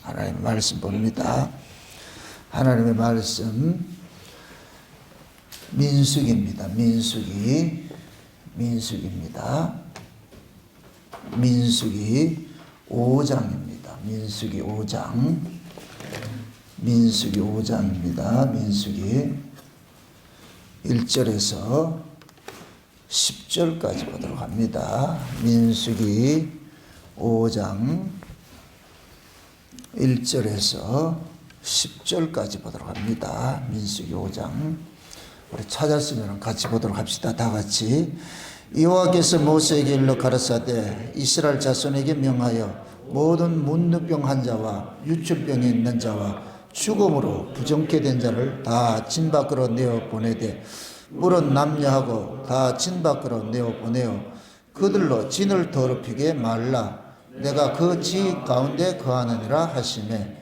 하나님의 말씀 봅니다. 하나님의 말씀 민수기입니다. 민수기입니다. 민수기 5장입니다. 민수기 5장입니다. 민수기 1절에서 10절까지 보도록 합니다. 민수기 5장 1절에서 10절까지 보도록 합니다. 민수기 5장. 우리 찾았으면 같이 보도록 합시다. 다 같이. 여호와께서 모세에게 일러 가라사대 이스라엘 자손에게 명하여 모든 문둥병 환자와 유출병이 있는 자와 죽음으로 부정케 된 자를 다 진 밖으로 내어 보내되 물은 남녀하고 다 진 밖으로 내어 보내어 그들로 진을 더럽히게 말라. 내가 그 지 가운데 거하느니라 하시매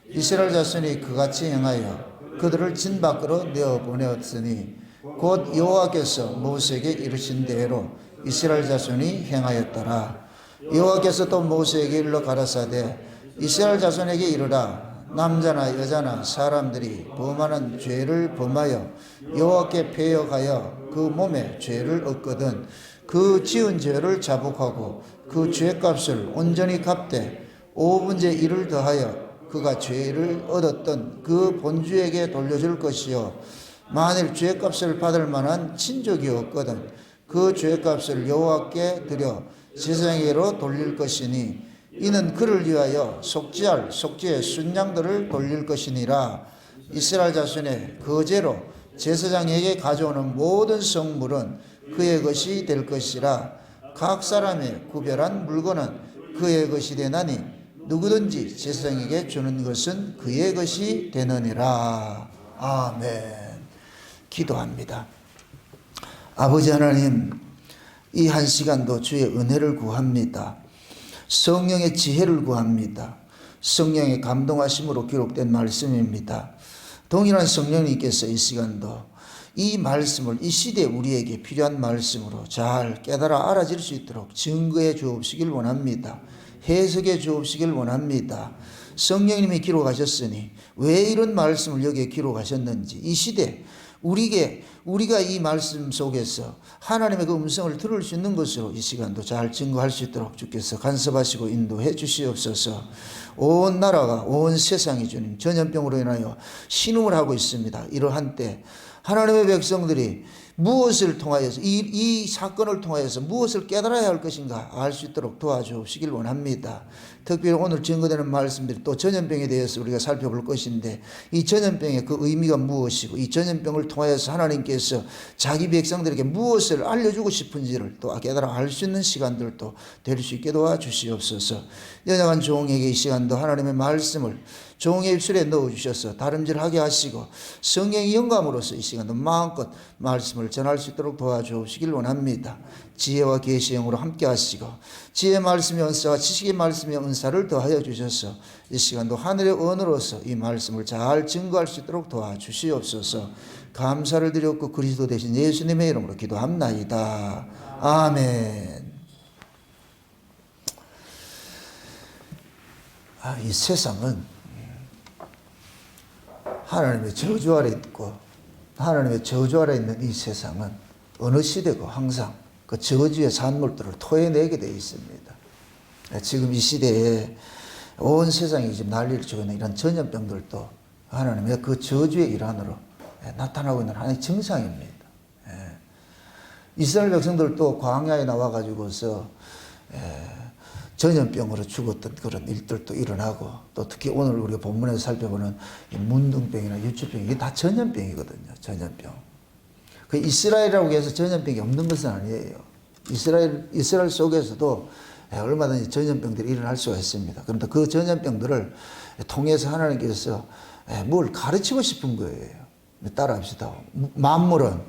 이스라엘 자손이 그같이 행하여 그들을 진 밖으로 내어 보내었으니 곧 여호와께서 모세에게 이르신 대로 이스라엘 자손이 행하였더라. 여호와께서 또 모세에게 일러 가라사대 이스라엘 자손에게 이르라. 남자나 여자나 사람들이 범하는 죄를 범하여 여호와께 패역하여 그 몸에 죄를 얻거든 그 지은 죄를 자복하고 그 죄값을 온전히 갚되 5분의 1을 더하여 그가 죄를 얻었던 그 본주에게 돌려줄 것이요 만일 죄값을 받을 만한 친족이 없거든 그 죄값을 여호와께 드려 제사장에게로 돌릴 것이니 이는 그를 위하여 속죄할 속죄의 순양들을 돌릴 것이니라. 이스라엘 자손의 거제로 제사장에게 가져오는 모든 성물은 그의 것이 될 것이라. 각 사람의 구별한 물건은 그의 것이 되나니 누구든지 제사장에게 주는 것은 그의 것이 되느니라. 아멘. 기도합니다. 아버지 하나님, 이 한 시간도 주의 은혜를 구합니다. 성령의 지혜를 구합니다. 성령의 감동하심으로 기록된 말씀입니다. 동일한 성령님께서 이 시간도 이 말씀을 이 시대에 우리에게 필요한 말씀으로 잘 깨달아 알아질 수 있도록 증거해 주옵시길 원합니다. 해석해 주옵시길 원합니다. 성령님이 기록하셨으니 왜 이런 말씀을 여기에 기록하셨는지 이 시대 우리가 이 말씀 속에서 하나님의 그 음성을 들을 수 있는 것으로 이 시간도 잘 증거할 수 있도록 주께서 간섭하시고 인도해 주시옵소서. 온 나라가 온 세상이 주님 전염병으로 인하여 신음을 하고 있습니다. 이러한 때 하나님의 백성들이 무엇을 통하여서 이 사건을 통하여서 무엇을 깨달아야 할 것인가 알 수 있도록 도와주시길 원합니다. 특별히 오늘 증거되는 말씀들이 또 전염병에 대해서 우리가 살펴볼 것인데 이 전염병의 그 의미가 무엇이고 이 전염병을 통하여서 하나님께서 자기 백성들에게 무엇을 알려주고 싶은지를 또 깨달아 알 수 있는 시간들도 될 수 있게 도와주시옵소서. 연약한 종에게 이 시간도 하나님의 말씀을 종의 입술에 넣어주셔서 다름질하게 하시고 성령의 영감으로서 이 시간도 마음껏 말씀을 전할 수 있도록 도와주시길 원합니다. 지혜와 계시의 영으로 함께 하시고 지혜의 말씀의 은사와 지식의 말씀의 은사를 더하여 주셔서 이 시간도 하늘의 언어로서 이 말씀을 잘 증거할 수 있도록 도와주시옵소서. 감사를 드렸고 그리스도 대신 예수님의 이름으로 기도합나이다. 아멘. 이 세상은 하나님의 저주 아래 있고 하나님의 저주 아래 있는 이 세상은 어느 시대고 항상 그 저주의 산물들을 토해내게 되어 있습니다. 지금 이 시대에 온 세상이 지금 난리를 치고 있는 이런 전염병들도 하나님의 그 저주의 일환으로 나타나고 있는 하나의 증상입니다. 이스라엘 백성들도 광야에 나와가지고서 전염병으로 죽었던 그런 일들도 일어나고 또 특히 오늘 우리가 본문에서 살펴보는 이 문둥병이나 유추병 이게 다 전염병이거든요. 전염병. 그 이스라엘이라고 해서 전염병이 없는 것은 아니에요. 이스라엘 속에서도 얼마든지 전염병들이 일어날 수가 있습니다. 그런데 그 전염병들을 통해서 하나님께서 뭘 가르치고 싶은 거예요. 따라합시다. 만물은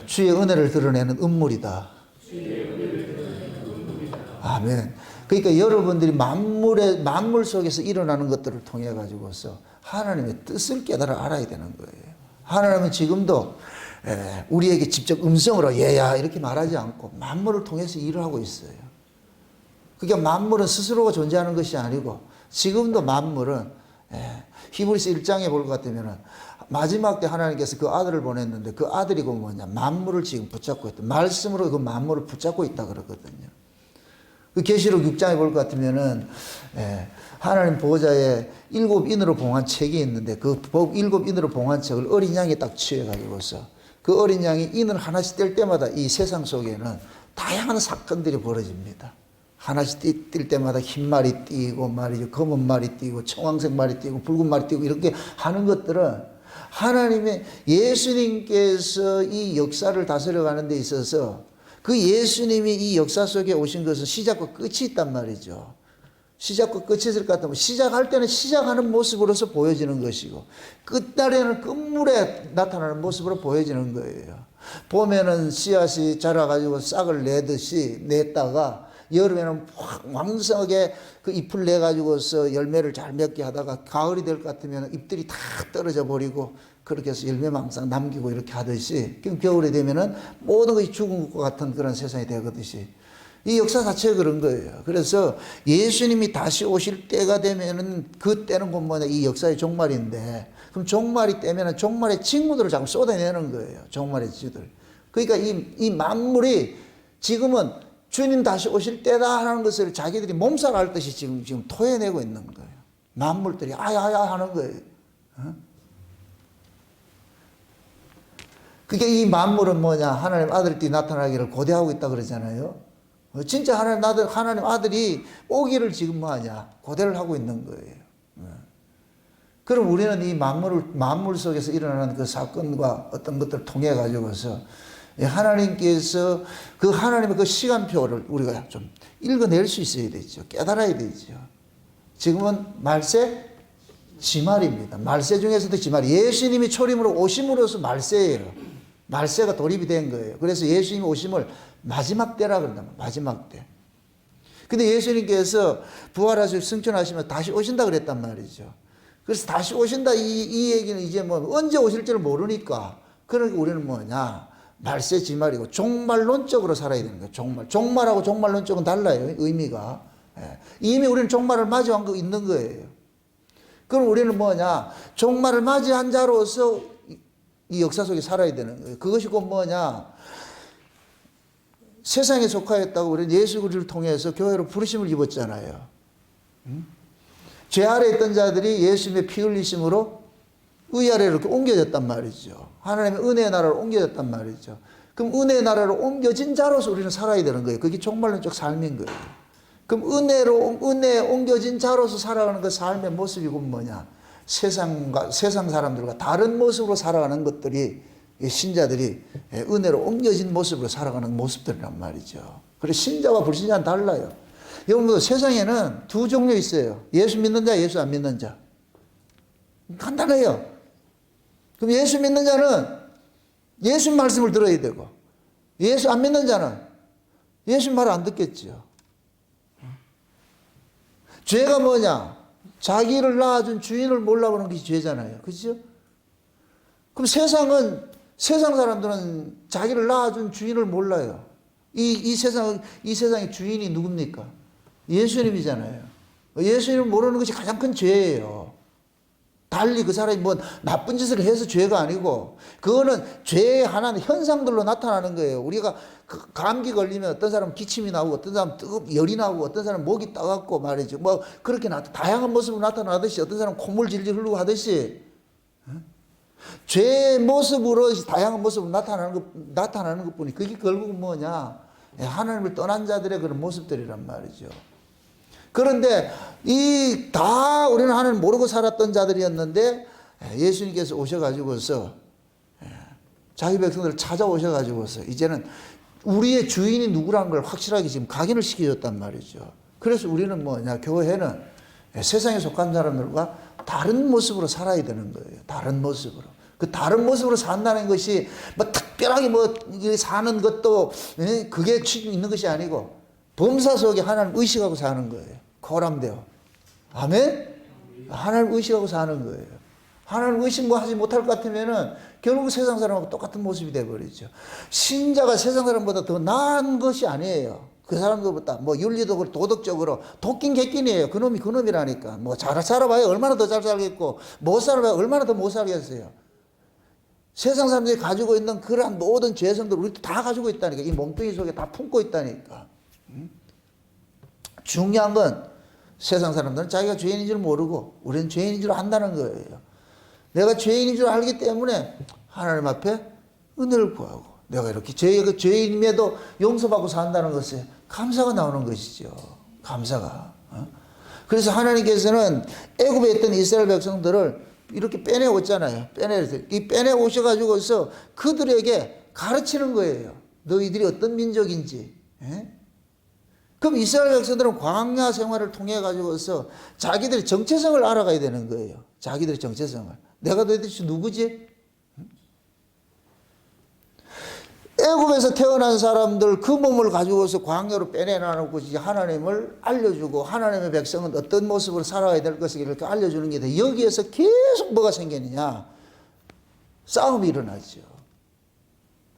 주의 은혜를 드러내는 음물이다. 아멘. 그러니까 여러분들이 만물 속에서 일어나는 것들을 통해 가지고서 하나님의 뜻을 깨달아 알아야 되는 거예요. 하나님은 지금도 우리에게 직접 음성으로 얘야 이렇게 말하지 않고 만물을 통해서 일을 하고 있어요. 그러니까 만물은 스스로가 존재하는 것이 아니고 지금도 만물은 히브리서 1장에 볼 것 같으면 마지막 때 하나님께서 그 아들을 보냈는데 그 아들이 그 뭐냐 만물을 지금 붙잡고 있다. 말씀으로 그 만물을 붙잡고 있다 그러거든요. 그 계시록 6장에 볼 것 같으면은 하나님 보호자의 7인으로 봉한 책이 있는데 그 7인으로 봉한 책을 어린 양이 딱 취해가지고서 그 어린 양이 인을 하나씩 뗄 때마다 이 세상 속에는 다양한 사건들이 벌어집니다. 하나씩 뛸 때마다 흰 말이 뛰고 말이죠. 검은 말이 뛰고 청황색 말이 뛰고 붉은 말이 뛰고 이렇게 하는 것들은 하나님의 예수님께서 이 역사를 다스려가는 데 있어서 그 예수님이 이 역사 속에 오신 것은 시작과 끝이 있단 말이죠. 시작과 끝이 있을 것 같으면 시작할 때는 시작하는 모습으로서 보여지는 것이고 끝날에는 끝물에 나타나는 모습으로 보여지는 거예요. 봄에는 씨앗이 자라가지고 싹을 내듯이 냈다가 여름에는 왕성하게 그 잎을 내가지고서 열매를 잘 맺게 하다가 가을이 될 것 같으면 잎들이 다 떨어져 버리고 그렇게 해서 열매망상 남기고 이렇게 하듯이 겨울이 되면은 모든 것이 죽은 것 같은 그런 세상이 되거든요. 이 역사 자체가 그런 거예요. 그래서 예수님이 다시 오실 때가 되면은 그 때는 곧 뭐냐 이 역사의 종말인데 그럼 종말이 때면은 종말의 징후들을 자꾸 쏟아내는 거예요. 종말의 징후들. 그러니까 이 만물이 지금은 주님 다시 오실 때다 하는 것을 자기들이 몸살 앓듯이 지금 토해내고 있는 거예요. 만물들이 아야야 하는 거예요. 그게 이 만물은 뭐냐 하나님 아들이 나타나기를 고대하고 있다 그러잖아요. 진짜 하나님 아들이 오기를 지금 뭐하냐 고대를 하고 있는 거예요. 그럼 우리는 이 만물 속에서 일어나는 그 사건과 어떤 것들을 통해 가지고서 하나님께서 그 하나님의 그 시간표를 우리가 좀 읽어낼 수 있어야 되죠. 깨달아야 되죠. 지금은 말세 지말입니다. 말세 중에서도 지말. 예수님이 초림으로 오심으로써 말세예요. 말세가 돌입이 된 거예요. 그래서 예수님이 오심을 마지막 때라 그런다. 마지막 때. 근데 예수님께서 부활하시고 승천하시면 다시 오신다 그랬단 말이죠. 그래서 다시 오신다 이 얘기는 이제 뭐 언제 오실지를 모르니까 그러니까 우리는 뭐냐 말세 지말이고 종말론적으로 살아야 되는 거예요. 종말하고 종말론적은 달라요. 의미가. 이미 우리는 종말을 맞이한 거 있는 거예요. 그럼 우리는 뭐냐 종말을 맞이한 자로서 이 역사 속에 살아야 되는 거예요. 그것이 곧 뭐냐 세상에 속하였다고 우리는 예수 그리스도를 통해서 교회로 부르심을 입었잖아요. 죄 아래 있던 자들이 예수님의 피 흘리심으로 의 아래로 이렇게 옮겨졌단 말이죠. 하나님의 은혜의 나라로 옮겨졌단 말이죠. 그럼 은혜의 나라로 옮겨진 자로서 우리는 살아야 되는 거예요. 그게 종말론적 삶인 거예요. 그럼 은혜에 옮겨진 자로서 살아가는 그 삶의 모습이 곧 뭐냐? 세상 사람들과 다른 모습으로 살아가는 것들이 신자들이 은혜로 옮겨진 모습으로 살아가는 모습들이란 말이죠. 그래서 신자와 불신자는 달라요. 여러분 세상에는 두 종류 있어요. 예수 믿는 자, 예수 안 믿는 자. 간단해요. 그럼 예수 믿는 자는 예수 말씀을 들어야 되고 예수 안 믿는 자는 예수 말을 안 듣겠지요. 죄가 뭐냐? 자기를 낳아준 주인을 몰라보는 것이 죄잖아요. 그렇죠? 그럼 세상 사람들은 자기를 낳아준 주인을 몰라요. 이 세상의 주인이 누굽니까? 예수님이잖아요. 예수님을 모르는 것이 가장 큰 죄예요. 달리 그 사람이 뭐 나쁜 짓을 해서 죄가 아니고 그거는 죄의 하나의 현상들로 나타나는 거예요. 우리가 감기 걸리면 어떤 사람은 기침이 나오고 어떤 사람은 열이 나오고 어떤 사람은 목이 따갑고 말이죠. 뭐 그렇게 다양한 모습으로 나타나듯이 어떤 사람은 콧물 질질 흘리고 하듯이 죄의 모습으로 다양한 모습으로 나타나는 것뿐이 그게 결국은 뭐냐 하나님을 떠난 자들의 그런 모습들이란 말이죠. 그런데 다 우리는 하나님 모르고 살았던 자들이었는데 예수님께서 오셔가지고서 자기 백성들을 찾아오셔가지고서 이제는 우리의 주인이 누구라는 걸 확실하게 지금 각인을 시켜줬단 말이죠. 그래서 우리는 뭐냐 교회는 세상에 속한 사람들과 다른 모습으로 살아야 되는 거예요. 다른 모습으로. 그 다른 모습으로 산다는 것이 뭐 특별하게 뭐 사는 것도 그게 취임 있는 것이 아니고 범사 속에 하나님 의식하고 사는 거예요. 코람되어. 아멘? 하나님 의식하고 사는 거예요. 하나님 의식 뭐 하지 못할 것 같으면은 결국 세상 사람하고 똑같은 모습이 되어버리죠. 신자가 세상 사람보다 더 나은 것이 아니에요. 그 사람들보다 뭐 윤리적으로 도덕적으로 도끼인 객끼이에요. 그놈이 그놈이라니까. 뭐 잘 살아봐야 얼마나 더 잘 살겠고 못 살아봐야 얼마나 더 못 살겠어요. 세상 사람들이 가지고 있는 그러한 모든 죄성들 우리도 다 가지고 있다니까. 이 몸뚱이 속에 다 품고 있다니까. 중요한 건 세상 사람들은 자기가 죄인인 줄 모르고 우리는 죄인인 줄 안다는 거예요. 내가 죄인인 줄 알기 때문에 하나님 앞에 은혜를 구하고 내가 이렇게 죄인임에도 용서받고 산다는 것에 감사가 나오는 것이죠. 감사가. 그래서 하나님께서는 애굽에 있던 이스라엘 백성들을 이렇게 빼내왔잖아요. 빼내오셔가지고서 그들에게 가르치는 거예요. 너희들이 어떤 민족인지. 그럼 이스라엘 백성들은 광야 생활을 통해 가지고서 자기들의 정체성을 알아가야 되는 거예요. 자기들의 정체성을. 내가 도대체 누구지? 애굽에서 태어난 사람들 그 몸을 가지고서 광야로 빼내놔놓고 하나님을 알려주고 하나님의 백성은 어떤 모습으로 살아야 될 것을 이렇게 알려주는 게 돼. 여기에서 계속 뭐가 생기느냐? 싸움이 일어나죠.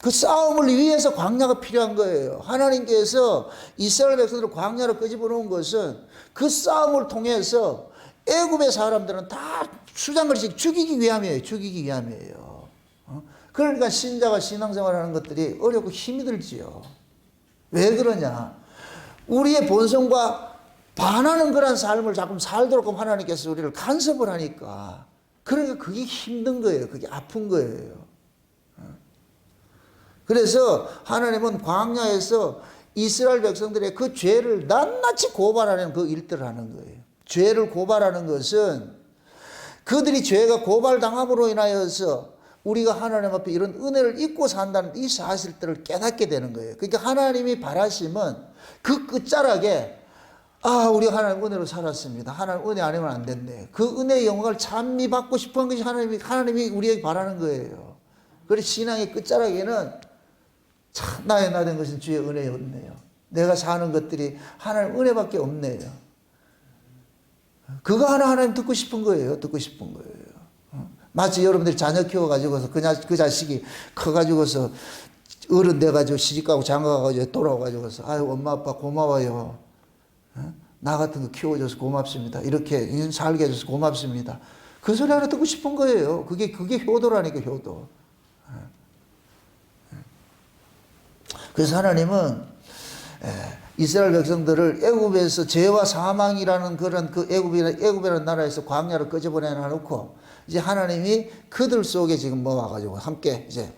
그 싸움을 위해서 광야가 필요한 거예요. 하나님께서 이스라엘 백성들을 광야로 끄집어 놓은 것은 그 싸움을 통해서 애굽의 사람들은 다 수장거리씩 죽이기 위함이에요. 죽이기 위함이에요. 그러니까 신자가 신앙생활하는 것들이 어렵고 힘이 들지요. 왜 그러냐? 우리의 본성과 반하는 그런 삶을 자꾸 살도록 하나님께서 우리를 간섭을 하니까 그러니까 그게 힘든 거예요. 그게 아픈 거예요. 그래서 하나님은 광야에서 이스라엘 백성들의 그 죄를 낱낱이 고발하는 그 일들을 하는 거예요. 죄를 고발하는 것은 그들이 죄가 고발당함으로 인하여서 우리가 하나님 앞에 이런 은혜를 잊고 산다는 이 사실들을 깨닫게 되는 거예요. 그러니까 하나님이 바라심은 그 끝자락에 우리가 하나님 은혜로 살았습니다. 하나님 은혜 아니면 안 된대. 그 은혜의 영광을 찬미 받고 싶은 것이 하나님이 우리에게 바라는 거예요. 그래서 신앙의 끝자락에는 참 나의 나 된 것은 주의 은혜였네요. 내가 사는 것들이 하나님 은혜밖에 없네요. 그거 하나님 듣고 싶은 거예요. 듣고 싶은 거예요. 마치 여러분들이 자녀 키워가지고서 그 자식이 커가지고서 어른 돼가지고 시집가고 장가가가지고 돌아와가지고서 아유 엄마 아빠 고마워요. 나 같은 거 키워줘서 고맙습니다. 이렇게 살게 해줘서 고맙습니다. 그 소리 하나 듣고 싶은 거예요. 그게 효도라니까 효도. 그래서 하나님은 이스라엘 백성들을 애굽에서 죄와 사망이라는 그런 그 애굽이라는 나라에서 광야로 끄집어내 놔놓고 이제 하나님이 그들 속에 지금 와가지고 함께 이제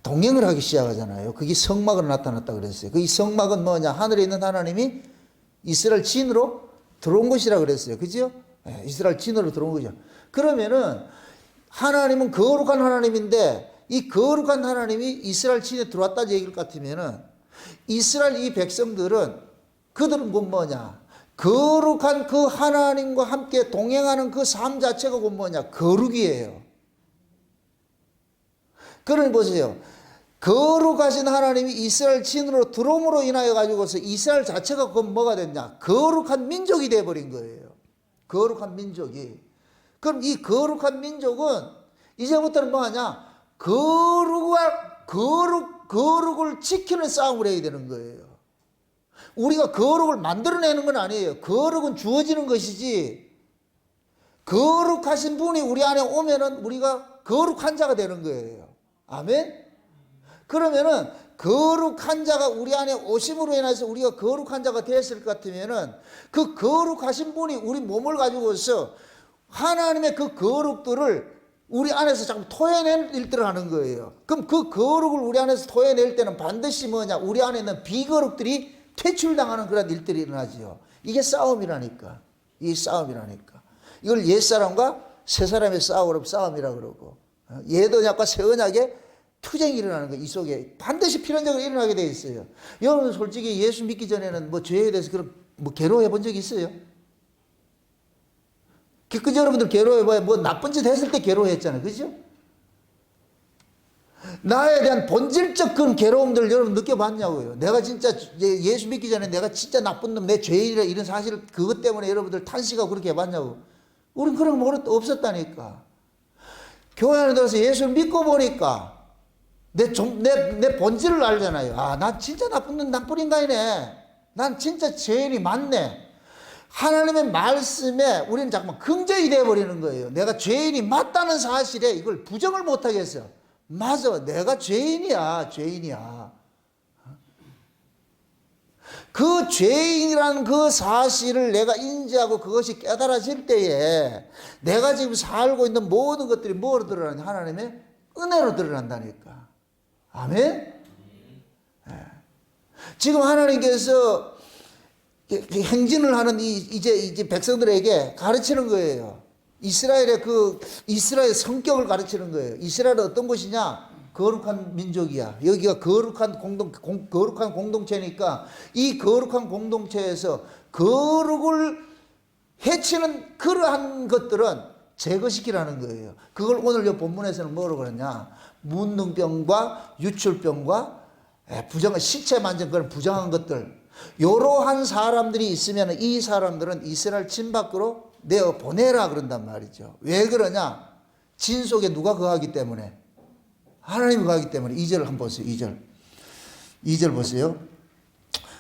동행을 하기 시작하잖아요. 그게 성막으로 나타났다 그랬어요. 그 이 성막은 뭐냐? 하늘에 있는 하나님이 이스라엘 진으로 들어온 것이라 그랬어요. 그죠? 이스라엘 진으로 들어온 거죠. 그러면은 하나님은 거룩한 하나님인데 이 거룩한 하나님이 이스라엘 진에 들어왔다는 얘기를 같으면은 이스라엘 이 백성들은 그들은 곧 뭐냐? 거룩한 그 하나님과 함께 동행하는 그 삶 자체가 곧 뭐냐? 거룩이에요. 그러니 보세요. 거룩하신 하나님이 이스라엘 진으로 들어옴으로 인하여 가지고서 이스라엘 자체가 곧 뭐가 됐냐? 거룩한 민족이 되어버린 거예요. 거룩한 민족이. 그럼 이 거룩한 민족은 이제부터는 뭐하냐? 거룩을 지키는 싸움을 해야 되는 거예요. 우리가 거룩을 만들어내는 건 아니에요. 거룩은 주어지는 것이지 거룩하신 분이 우리 안에 오면은 우리가 거룩한 자가 되는 거예요. 아멘? 그러면은 거룩한 자가 우리 안에 오심으로 인해서 우리가 거룩한 자가 되었을 것 같으면은 그 거룩하신 분이 우리 몸을 가지고서 하나님의 그 거룩들을 우리 안에서 자꾸 토해낼 일들을 하는 거예요. 그럼 그 거룩을 우리 안에서 토해낼 때는 반드시 뭐냐? 우리 안에 있는 비거룩들이 퇴출당하는 그런 일들이 일어나지요. 이게 싸움이라니까. 이게 싸움이라니까. 이걸 옛사람과 새사람의 싸움이라 그러고 옛언약과 새언약의 투쟁이 일어나는 거예요. 이 속에 반드시 필연적으로 일어나게 돼 있어요. 여러분 솔직히 예수 믿기 전에는 뭐 죄에 대해서 그런 괴로워해 본 적 있어요? 그저 여러분들 괴로워해봐야 뭐 나쁜 짓 했을 때 괴로워했잖아요. 그죠? 나에 대한 본질적 그런 괴로움들을 여러분 느껴봤냐고요. 내가 진짜 예수 믿기 전에 내가 진짜 나쁜 놈, 내 죄인이라 이런 사실 그것 때문에 여러분들 탄식하고 그렇게 해봤냐고. 우린 그런 거 없었다니까. 교회 안에 들어서 예수를 믿고 보니까 내 본질을 알잖아요. 나 진짜 나쁜 인간이네. 난 진짜 죄인이 많네. 하나님의 말씀에 우리는 잠깐만 긍정이 되어버리는 거예요. 내가 죄인이 맞다는 사실에 이걸 부정을 못하겠어. 맞아, 내가 죄인이야, 죄인이야. 그 죄인이라는 그 사실을 내가 인지하고 그것이 깨달아질 때에 내가 지금 살고 있는 모든 것들이 뭐로 드러나냐? 하나님의 은혜로 드러난다니까. 아멘? 지금 하나님께서 행진을 하는 이제 백성들에게 가르치는 거예요. 이스라엘의 성격을 가르치는 거예요. 이스라엘은 어떤 곳이냐? 거룩한 민족이야. 여기가 거룩한 공동체니까 이 거룩한 공동체에서 거룩을 해치는 그러한 것들은 제거시키라는 거예요. 그걸 오늘 이 본문에서는 뭐라고 그러냐? 문둥병과 유출병과 부정한 시체 만진 그런 부정한 것들, 이러한 사람들이 있으면 이 사람들은 이스라엘 진 밖으로 내어 보내라 그런단 말이죠. 왜 그러냐? 진 속에 누가 거하기 때문에? 하나님이 거하기 때문에. 2절 한번 보세요. 2절 보세요.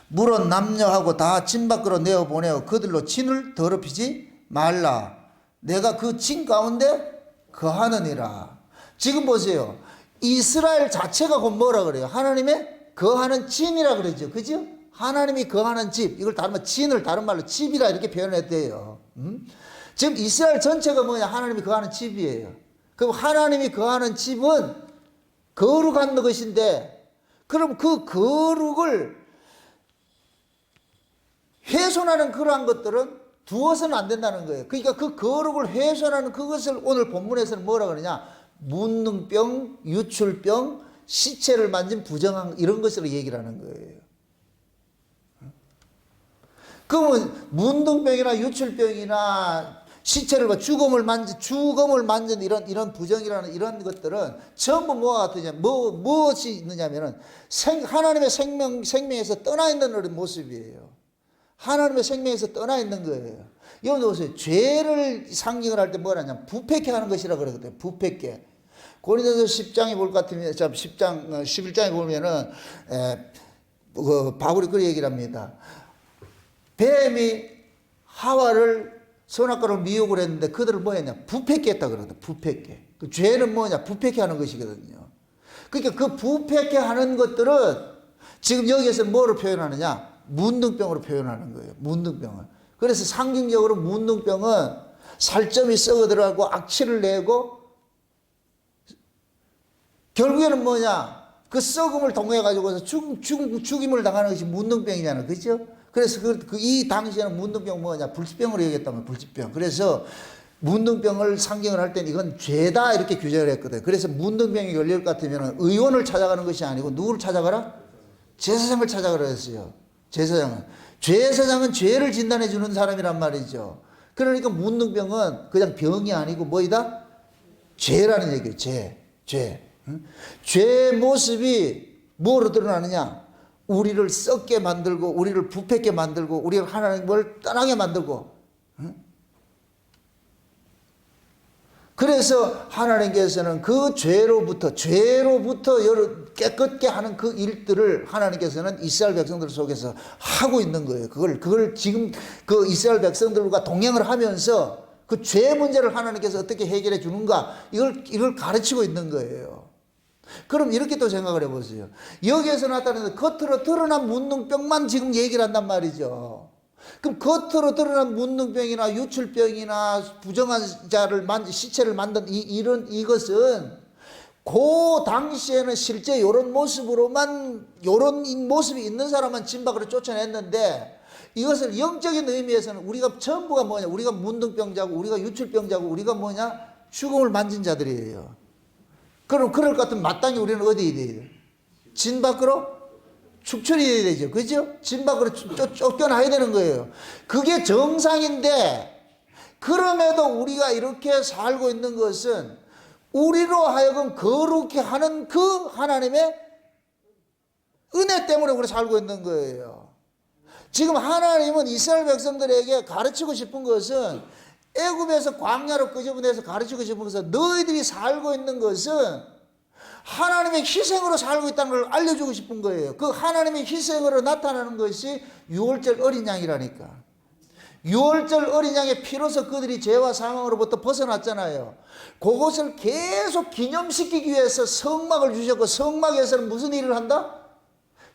물은 남녀하고 다 진 밖으로 내어 보내어 그들로 진을 더럽히지 말라. 내가 그 진 가운데 거하느니라. 지금 보세요. 이스라엘 자체가 곧 뭐라 그래요? 하나님의 거하는 진이라 그러죠. 그죠? 하나님이 거하는 집. 이걸 다른 말 진을 다른 말로 집이라 이렇게 표현했대요. 지금 이스라엘 전체가 뭐냐? 하나님이 거하는 집이에요. 그럼 하나님이 거하는 집은 거룩한 것인데, 그럼 그 거룩을 훼손하는 그러한 것들은 두어서는 안 된다는 거예요. 그러니까 그 거룩을 훼손하는 그것을 오늘 본문에서는 뭐라 그러냐? 문둥병, 유출병, 시체를 만진 부정한 이런 것으로 얘기를 하는 거예요. 그러면 문둥병이나 유출병이나 시체를 죽음을 만진 이런 부정이라는 이런 것들은 전부 뭐와 같으냐? 무엇이 있느냐면은 하나님의 생명에서 떠나 있는 모습이에요. 하나님의 생명에서 떠나 있는 거예요. 여러분 보세요. 죄를 상징을 할 때 뭐라냐? 부패케 하는 것이라 그러거든요. 부패케. 고린도서 10장에 볼 것 같으면 10장 11장에 보면은 바울이 그 얘기를 합니다. 뱀이 하와를 선악과를 미혹을 했는데 그들을 뭐 했냐? 부패케 했다 그러거든. 부패케. 그 죄는 뭐냐? 부패케 하는 것이거든요. 그러니까 그 부패케 하는 것들은 지금 여기에서 뭐로 표현하느냐? 문둥병으로 표현하는 거예요. 문둥병을. 그래서 상징적으로 문둥병은 살점이 썩어 들어가고 악취를 내고 결국에는 뭐냐? 그 썩음을 통해 가지고서 죽임을 당하는 것이 문둥병이잖아요. 그렇죠? 그래서 이 당시에는 문둥병 뭐냐? 불치병으로 얘기했단 말이에요. 불치병. 그래서 문둥병을 상징을 할 때는 이건 죄다 이렇게 규정을 했거든요. 그래서 문둥병이 걸릴 것 같으면 의원을 찾아가는 것이 아니고 누구를 찾아가라? 제사장을 찾아가라 했어요. 제사장은 죄를 진단해 주는 사람이란 말이죠. 그러니까 문둥병은 그냥 병이 아니고 뭐이다? 죄라는 얘기예요. 죄. 죄의 모습이 뭐로 드러나느냐? 우리를 썩게 만들고 우리를 부패게 만들고 우리를 하나님을 떠나게 만들고. 그래서 하나님께서는 그 죄로부터 깨끗게 하는 그 일들을 하나님께서는 이스라엘 백성들 속에서 하고 있는 거예요. 그걸 지금 그 이스라엘 백성들과 동행을 하면서 그 죄 문제를 하나님께서 어떻게 해결해 주는가 이걸 가르치고 있는 거예요. 그럼 이렇게 또 생각을 해보세요. 여기에서 나타나는 겉으로 드러난 문둥병만 지금 얘기를 한단 말이죠. 그럼 겉으로 드러난 문둥병이나 유출병이나 부정한 자를 시체를 만든 이것은 그 당시에는 실제 이런 모습으로만 이런 모습이 있는 사람만 진 밖으로 쫓아냈는데 이것을 영적인 의미에서는 우리가 전부가 뭐냐? 우리가 문둥병자고 우리가 유출병자고 우리가 뭐냐? 죽음을 만진 자들이에요. 그럼 그럴 것 같으면 마땅히 우리는 어디에 돼야 돼요? 진 밖으로 축출이 돼야 되죠. 그죠? 진 밖으로 쫓겨나야 되는 거예요. 그게 정상인데 그럼에도 우리가 이렇게 살고 있는 것은 우리로 하여금 거룩히 하는 그 하나님의 은혜 때문에 우리 살고 있는 거예요. 지금 하나님은 이스라엘 백성들에게 가르치고 싶은 것은 애굽에서 광야로 끄집어내서 가르치고 싶은 것은 너희들이 살고 있는 것은 하나님의 희생으로 살고 있다는 걸 알려주고 싶은 거예요. 그 하나님의 희생으로 나타나는 것이 유월절 어린 양이라니까. 유월절 어린 양의 피로서 그들이 죄와 사망으로부터 벗어났잖아요. 그것을 계속 기념시키기 위해서 성막을 주셨고, 성막에서는 무슨 일을 한다?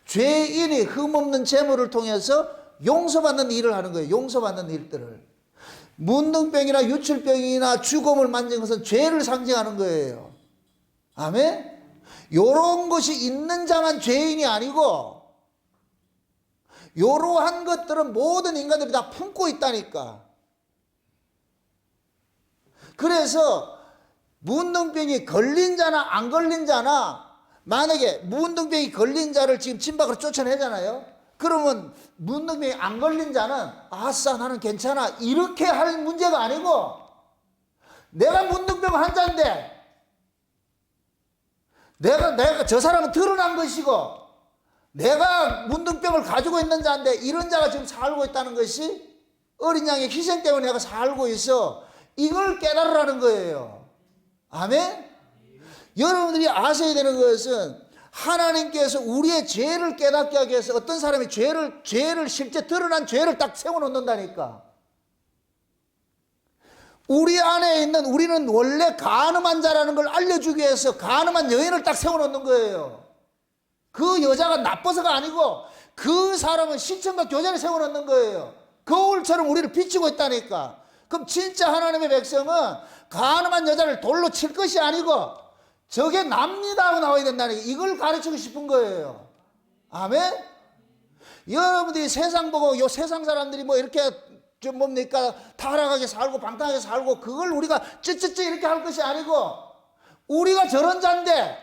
죄인이 흠없는 제물을 통해서 용서받는 일을 하는 거예요. 용서받는 일들을. 문둥병이나 유출병이나 죽음을 만진 것은 죄를 상징하는 거예요. 아멘? 요런 것이 있는 자만 죄인이 아니고, 요러한 것들은 모든 인간들이 다 품고 있다니까. 그래서 문둥병이 걸린 자나 안 걸린 자나, 만약에 문둥병이 걸린 자를 지금 집 밖으로 쫓아내잖아요. 그러면 문둥병이 안 걸린 자는 아싸 나는 괜찮아 이렇게 할 문제가 아니고, 내가 문둥병 환자인데 내가 저 사람은 드러난 것이고 내가 문둥병을 가지고 있는 자인데 이런 자가 지금 살고 있다는 것이 어린 양의 희생 때문에 내가 살고 있어. 이걸 깨달으라는 거예요. 아멘? 여러분들이 아셔야 되는 것은 하나님께서 우리의 죄를 깨닫게 하기 위해서 어떤 사람이 죄를 실제 드러난 죄를 딱 세워놓는다니까. 우리 안에 있는, 우리는 원래 간음한 자라는 걸 알려주기 위해서 간음한 여인을 딱 세워놓는 거예요. 그 여자가 나빠서가 아니고 그 사람은 시청과 교제를 세워놓는 거예요. 거울처럼 우리를 비추고 있다니까. 그럼 진짜 하나님의 백성은 간음한 여자를 돌로 칠 것이 아니고 저게 납니다 하고 나와야 된다니까. 이걸 가르치고 싶은 거예요. 아멘? 여러분들이 세상 보고 요 세상 사람들이 뭐 이렇게 좀 뭡니까 타락하게 살고 방탕하게 살고 그걸 우리가 찌찌찌 이렇게 할 것이 아니고, 우리가 저런 자인데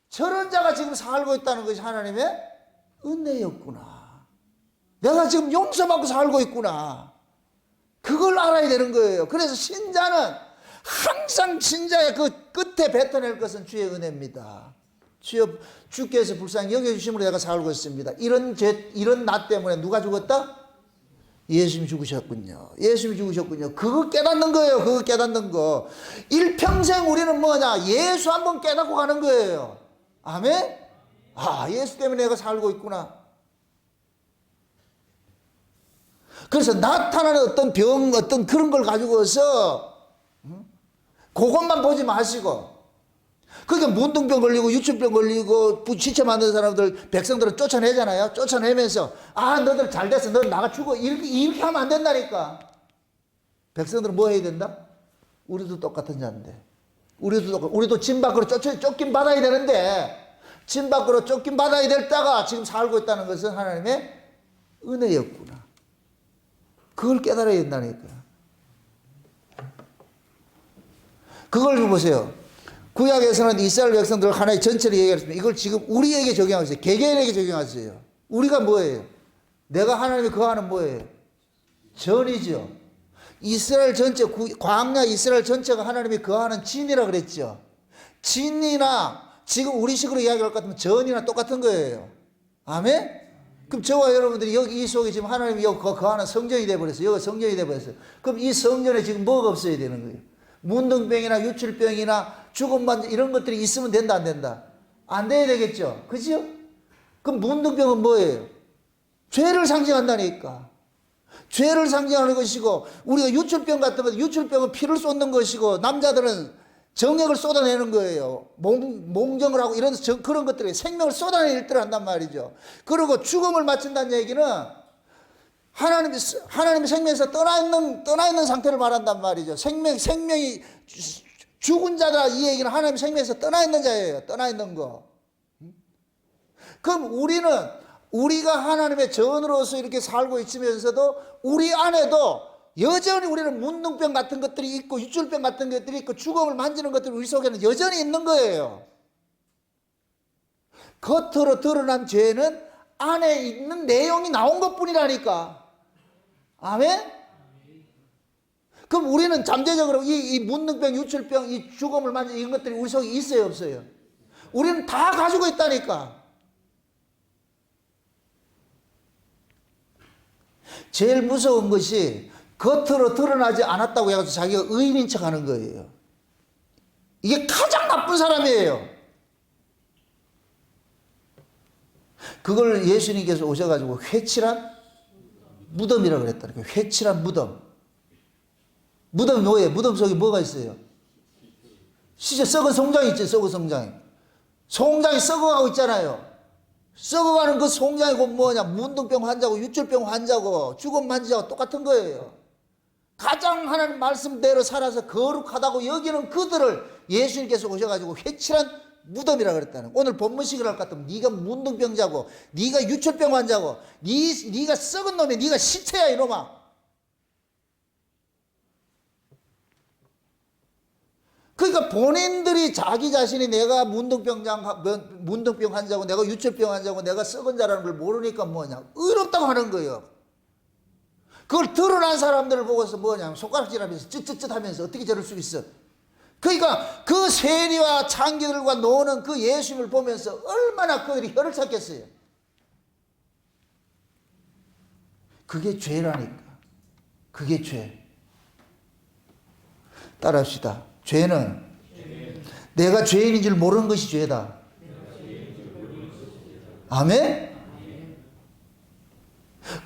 저런 자가 지금 살고 있다는 것이 하나님의 은혜였구나. 내가 지금 용서받고 살고 있구나. 그걸 알아야 되는 거예요. 그래서 신자는 항상 신자의 그 끝에 뱉어낼 것은 주의 은혜입니다. 주여, 주께서 불쌍히 여겨주심으로 내가 살고 있습니다. 이런 나 때문에 누가 죽었다? 예수님이 죽으셨군요. 예수님이 죽으셨군요. 그거 깨닫는 거예요. 그거 깨닫는 거. 일평생 우리는 뭐냐? 예수 한번 깨닫고 가는 거예요. 아멘? 아, 예수 때문에 내가 살고 있구나. 그래서 나타나는 어떤 병, 어떤 그런 걸 가지고서 그것만 보지 마시고, 그러니까 문둥병 걸리고 유출병 걸리고 지체 만든 사람들, 백성들은 쫓아내잖아요. 쫓아내면서 아 너들 잘 됐어, 너는 나가 죽어, 이렇게 하면 안 된다니까. 백성들은 뭐 해야 된다? 우리도 똑같은 자인데, 우리도 진 밖으로 쫓긴 받아야 되는데, 진 밖으로 쫓긴 받아야 될 자가 지금 살고 있다는 것은 하나님의 은혜였구나. 그걸 깨달아야 된다니까. 그걸 좀 보세요. 구약에서는 이스라엘 백성들 하나의 전체를 얘기했습니다. 이걸 지금 우리에게 적용하세요. 개개인에게 적용하세요. 우리가 뭐예요? 내가 하나님이 거하는 뭐예요? 전이죠. 이스라엘 전체, 광야 이스라엘 전체가 하나님이 거하는 진이라 그랬죠. 진이나 지금 우리 식으로 이야기할 것 같으면 전이나 똑같은 거예요. 아멘? 그럼 저와 여러분들이 여기 이 속에 지금 하나님이 여기 거하는 성전이 되어버렸어요. 여기 성전이 되어버렸어요. 그럼 이 성전에 지금 뭐가 없어야 되는 거예요? 문둥병이나 유출병이나 죽음만 이런 것들이 있으면 된다 안 된다? 안 돼야 되겠죠. 그죠? 그럼 문둥병은 뭐예요? 죄를 상징한다니까. 죄를 상징하는 것이고, 우리가 유출병 같은 건 유출병은 피를 쏟는 것이고, 남자들은 정액을 쏟아내는 거예요. 몽정을 하고 이런 그런 것들이 생명을 쏟아내는 일들을 한단 말이죠. 그리고 죽음을 마친다는 얘기는 하나님의 생명에서 떠나 있는 상태를 말한단 말이죠. 생명이 죽은 자다, 이 얘기는 하나님의 생명에서 떠나 있는 자예요. 떠나 있는 거. 그럼 우리가 하나님의 전으로서 이렇게 살고 있으면서도 우리 안에도 여전히 우리는 문둥병 같은 것들이 있고 유출병 같은 것들이 있고 죽음을 만지는 것들이 우리 속에는 여전히 있는 거예요. 겉으로 드러난 죄는 안에 있는 내용이 나온 것뿐이라니까. 아멘? 그럼 우리는 잠재적으로 이 문둥병, 유출병, 이 죽음을 만지는 이런 것들이 우리 속에 있어요, 없어요? 우리는 다 가지고 있다니까. 제일 무서운 것이 겉으로 드러나지 않았다고 해가지고 자기가 의인인 척 하는 거예요. 이게 가장 나쁜 사람이에요. 그걸 예수님께서 오셔가지고 회칠한 무덤이라고 그랬다는 거예요. 회칠한 무덤. 무덤이 뭐예요? 무덤 속에 뭐가 있어요? 진짜 썩은 송장이 있죠. 썩은 송장이. 송장이 썩어가고 있잖아요. 썩어가는 그 송장이 곧 뭐냐? 문둥병 환자고 유출병 환자고 죽음 환자고 똑같은 거예요. 가장 하나님 말씀대로 살아서 거룩하다고 여기는 그들을 예수님께서 오셔가지고 회칠한 무덤이라고 그랬다는. 오늘 본문식을 할 것 같으면 네가 문둥병자고 네가 유출병 환자고 네가 썩은 놈이 네가 시체야 이놈아. 그러니까 본인들이 자기 자신이 내가 문둥병 환자고 내가 유출병 환자고 내가 썩은 자라는 걸 모르니까 뭐냐 의롭다고 하는 거예요. 그걸 드러난 사람들을 보고서 뭐냐 손가락질하면서 쯧쯧쯧 하면서 어떻게 저럴 수 있어. 그러니까 그 세리와 창기들과 노는 그 예수님을 보면서 얼마나 그들이 혀를 찾겠어요. 그게 죄라니까. 그게 죄. 따라합시다. 죄는 내가 죄인인 줄 모르는 것이 죄다. 아멘?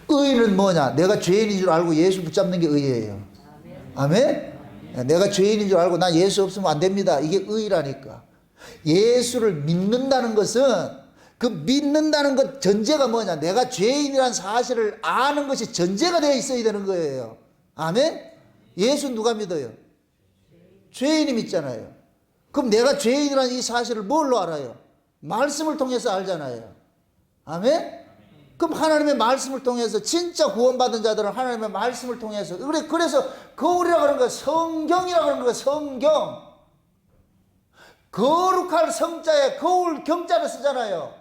의는 뭐냐? 내가 죄인인 줄 알고 예수 붙잡는 게 의예요. 아멘? 내가 죄인인 줄 알고 난 예수 없으면 안 됩니다. 이게 의라니까. 예수를 믿는다는 것은 그 믿는다는 것 전제가 뭐냐? 내가 죄인이란 사실을 아는 것이 전제가 되어 있어야 되는 거예요. 아멘? 예수 누가 믿어요? 죄인이 믿잖아요. 그럼 내가 죄인이라는 이 사실을 뭘로 알아요? 말씀을 통해서 알잖아요. 아멘? 그럼 하나님의 말씀을 통해서 진짜 구원받은 자들은 하나님의 말씀을 통해서 그래서 거울이라고 하는 거야. 성경이라고 하는 거야. 성경. 거룩할 성자에 거울 경자를 쓰잖아요.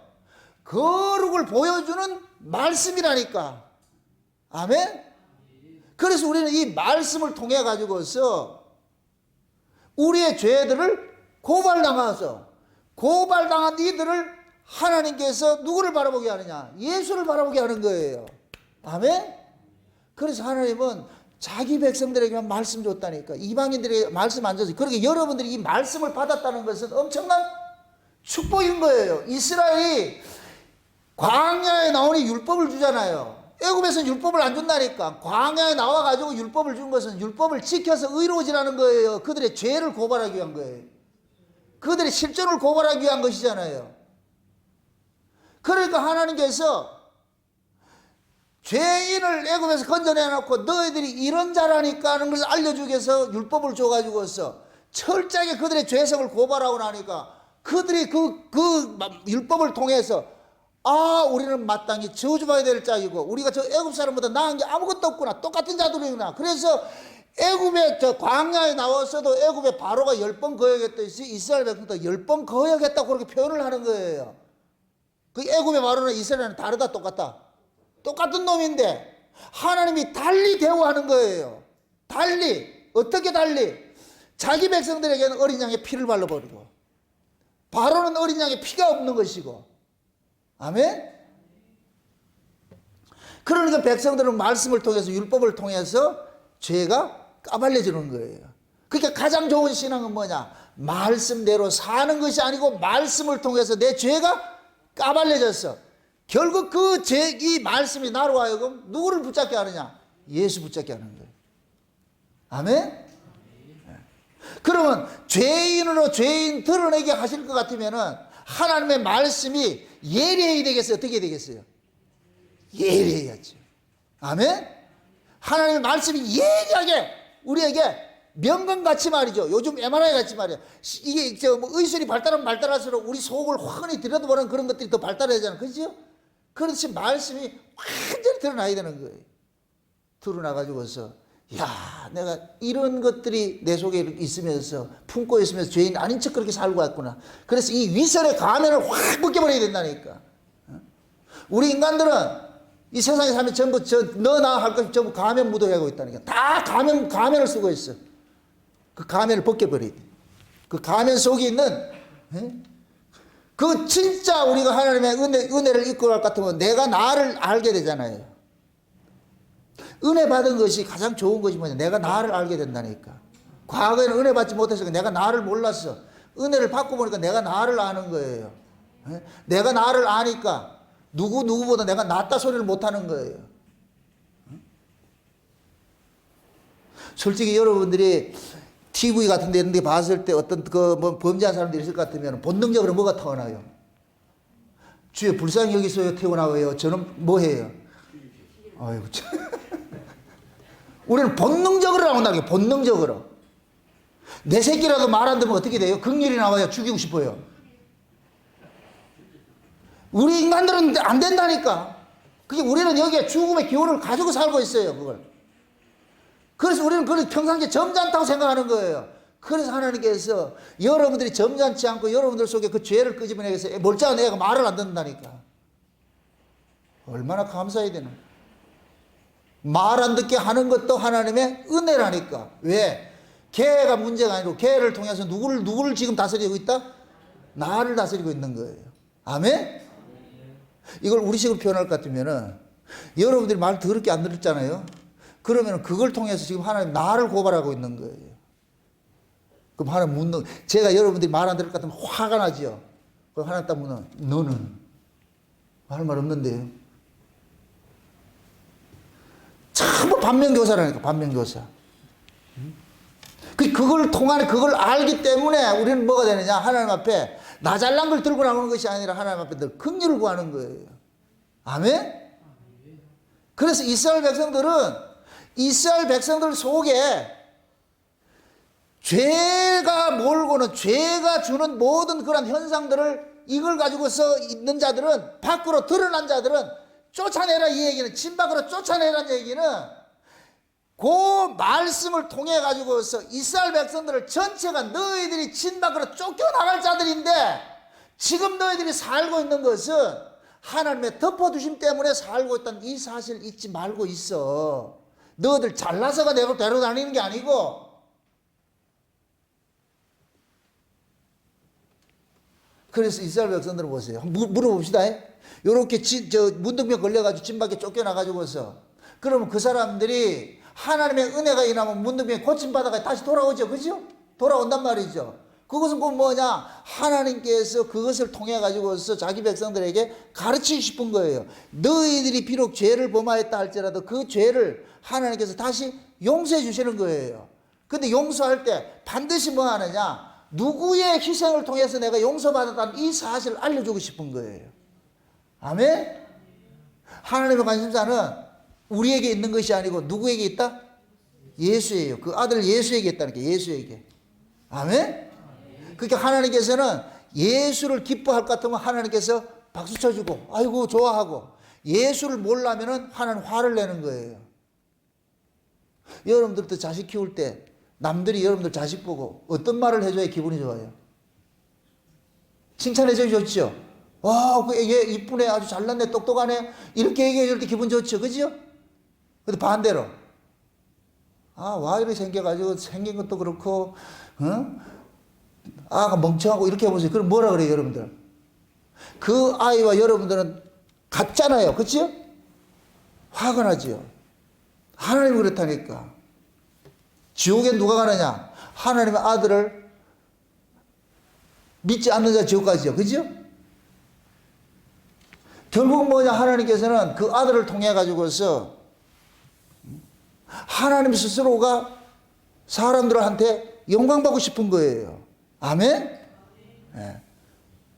거룩을 보여주는 말씀이라니까. 아멘? 그래서 우리는 이 말씀을 통해 가지고서 우리의 죄들을 고발당한 이들을 하나님께서 누구를 바라보게 하느냐? 예수를 바라보게 하는 거예요. 아멘? 그래서 하나님은 자기 백성들에게만 말씀 줬다니까. 이방인들에게 말씀 안 줬어요. 그러니까 여러분들이 이 말씀을 받았다는 것은 엄청난 축복인 거예요. 이스라엘이 광야에 나오니 율법을 주잖아요. 애굽에서는 율법을 안 준다니까. 광야에 나와가지고 율법을 준 것은 율법을 지켜서 의로워지라는 거예요. 그들의 죄를 고발하기 위한 거예요. 그들의 실존을 고발하기 위한 것이잖아요. 그러니까 하나님께서 죄인을 애굽에서 건져내놓고 너희들이 이런 자라니까 하는 것을 알려주기 위해서 율법을 줘가지고서 철저하게 그들의 죄성을 고발하고 나니까 그들이 그 율법을 통해서 우리는 마땅히 저주받아야 될 짝이고 우리가 저 애굽 사람보다 나은 게 아무것도 없구나. 똑같은 자들이구나. 그래서 애굽에 저 광야에 나왔어도 애굽에 바로가 10번 거역했듯이 이스라엘 백성도 10번 거역했다고 그렇게 표현을 하는 거예요. 그 애굽의 바로는 이스라엘은 다르다 똑같다. 똑같은 놈인데 하나님이 달리 대우하는 거예요. 달리. 어떻게 달리? 자기 백성들에게는 어린 양의 피를 발라버리고 바로는 어린 양의 피가 없는 것이고. 아멘? 그러니까 백성들은 말씀을 통해서 율법을 통해서 죄가 까발려지는 거예요. 그러니까 가장 좋은 신앙은 뭐냐? 말씀대로 사는 것이 아니고 말씀을 통해서 내 죄가 까발려졌어. 결국 이 말씀이 나로 하여금 누구를 붙잡게 하느냐? 예수 붙잡게 하는 거예요. 아멘? 그러면 죄인으로 죄인 드러내게 하실 것 같으면은 하나님의 말씀이 예리해야 되겠어요? 어떻게 되겠어요? 예리해야죠. 아멘? 하나님의 말씀이 예리하게 우리에게 명건같이 말이죠. 요즘 MRI 같이 말이야. 이게 의술이 발달하면 발달할수록 우리 속을 환히 들여다보는 그런 것들이 더 발달해야 되잖아요. 그렇죠? 그렇지 말씀이 완전히 드러나야 되는 거예요. 드러나가지고서 내가 이런 것들이 내 속에 있으면서 품고 있으면서 죄인 아닌 척 그렇게 살고 왔구나. 그래서 이 위선의 가면을 확 벗겨버려야 된다니까. 우리 인간들은 이 세상에 살면 전부 너 나 할 것이 전부 가면 묻어가고 있다니까. 다 가면을 쓰고 있어. 그 가면을 벗겨버려야 돼. 그 가면 속에 있는 그 진짜 우리가 하나님의 은혜를 입고 갈 것 같으면 내가 나를 알게 되잖아요. 은혜 받은 것이 가장 좋은 것이 뭐냐? 내가 나를 알게 된다니까. 과거에는 은혜 받지 못해서 내가 나를 몰랐어. 은혜를 받고 보니까 내가 나를 아는 거예요. 내가 나를 아니까 누구보다 내가 낫다 소리를 못하는 거예요. 솔직히 여러분들이 TV 같은 데 이런 데 봤을 때 어떤 뭐 범죄한 사람들이 있을 것 같으면 본능적으로 뭐가 타오나요? 주여 불쌍히 여기서요 태어나고요. 저는 뭐 해요? 아이고 참. 우리는 본능적으로 나온다는 게 본능적으로. 내 새끼라도 말 안 듣면 어떻게 돼요? 극렬이 나와야 죽이고 싶어요. 우리 인간들은 안 된다니까. 그게 우리는 여기에 죽음의 기운을 가지고 살고 있어요. 그걸. 그래서 우리는 그걸 평상시에 점잖다고 생각하는 거예요. 그래서 하나님께서 여러분들이 점잖지 않고 여러분들 속에 그 죄를 끄집어내서 멀쩡한 애가 말을 안 듣는다니까. 얼마나 감사해야 되나. 말 안 듣게 하는 것도 하나님의 은혜라니까. 왜? 걔가 문제가 아니고 걔를 통해서 누구를 지금 다스리고 있다? 나를 다스리고 있는 거예요. 아멘? 이걸 우리식으로 표현할 것 같으면은 여러분들이 말 더럽게 안 들었잖아요. 그러면 그걸 통해서 지금 하나님 나를 고발하고 있는 거예요. 그럼 하나님 묻는, 제가 여러분들이 말 안 들을 것 같으면 화가 나죠. 그럼 하나님 딱 묻는, 너는 할 말 없는데요. 참 반면교사라니까, 반면교사. 그걸 통하는, 그걸 알기 때문에 우리는 뭐가 되느냐? 하나님 앞에 나 잘난 걸 들고 나오는 것이 아니라 하나님 앞에 늘 긍휼을 구하는 거예요. 아멘? 그래서 이스라엘 백성들 속에 죄가 몰고는 죄가 주는 모든 그런 현상들을 이걸 가지고서 있는 자들은 밖으로 드러난 자들은 쫓아내라 이 얘기는 진 밖으로 쫓아내라는 얘기는 그 말씀을 통해 가지고서 이스라엘 백성들을 전체가 너희들이 진 밖으로 쫓겨나갈 자들인데 지금 너희들이 살고 있는 것은 하나님의 덮어두심 때문에 살고 있다는 이 사실 잊지 말고 있어. 너희들 잘나서가 내가 데려다니는 게 아니고 그래서 이스라엘 백성들을 보세요. 물어봅시다. 요렇게 문둥병 걸려가지고 진 밖에 쫓겨나가지고서 그러면 그 사람들이 하나님의 은혜가 임하면 문둥병이 고침받아가 다시 돌아오죠. 그죠? 돌아온단 말이죠. 그것은 곧 뭐냐? 하나님께서 그것을 통해 가지고서 자기 백성들에게 가르치고 싶은 거예요. 너희들이 비록 죄를 범하였다 할지라도 그 죄를 하나님께서 다시 용서해 주시는 거예요. 근데 용서할 때 반드시 뭐 하느냐? 누구의 희생을 통해서 내가 용서받았다는 이 사실을 알려주고 싶은 거예요. 아멘? 하나님의 관심사는 우리에게 있는 것이 아니고 누구에게 있다? 예수예요. 그 아들 예수에게 있다는 게 예수에게. 아멘? 그러니까 하나님께서는 예수를 기뻐할 것 같으면 하나님께서 박수 쳐주고 아이고 좋아하고 예수를 몰라면은 하나님 화를 내는 거예요. 여러분들도 자식 키울 때 남들이 여러분들 자식 보고 어떤 말을 해줘야 기분이 좋아요? 칭찬해줘야 좋죠? 와, 얘 이쁘네, 아주 잘났네, 똑똑하네 이렇게 얘기해줄 때 기분 좋죠, 그죠? 근데 반대로 와 이렇게 생겨가지고 생긴 것도 그렇고 아가 멍청하고 이렇게 해보세요. 그럼 뭐라 그래요 여러분들? 그 아이와 여러분들은 같잖아요, 그렇죠? 화가 나지요. 하나님이 그렇다니까. 지옥에 누가 가느냐? 하나님의 아들을 믿지 않는 자 지옥 가지요, 그죠? 결국 뭐냐? 하나님께서는 그 아들을 통해 가지고서 하나님 스스로가 사람들한테 영광받고 싶은 거예요. 아멘? 네.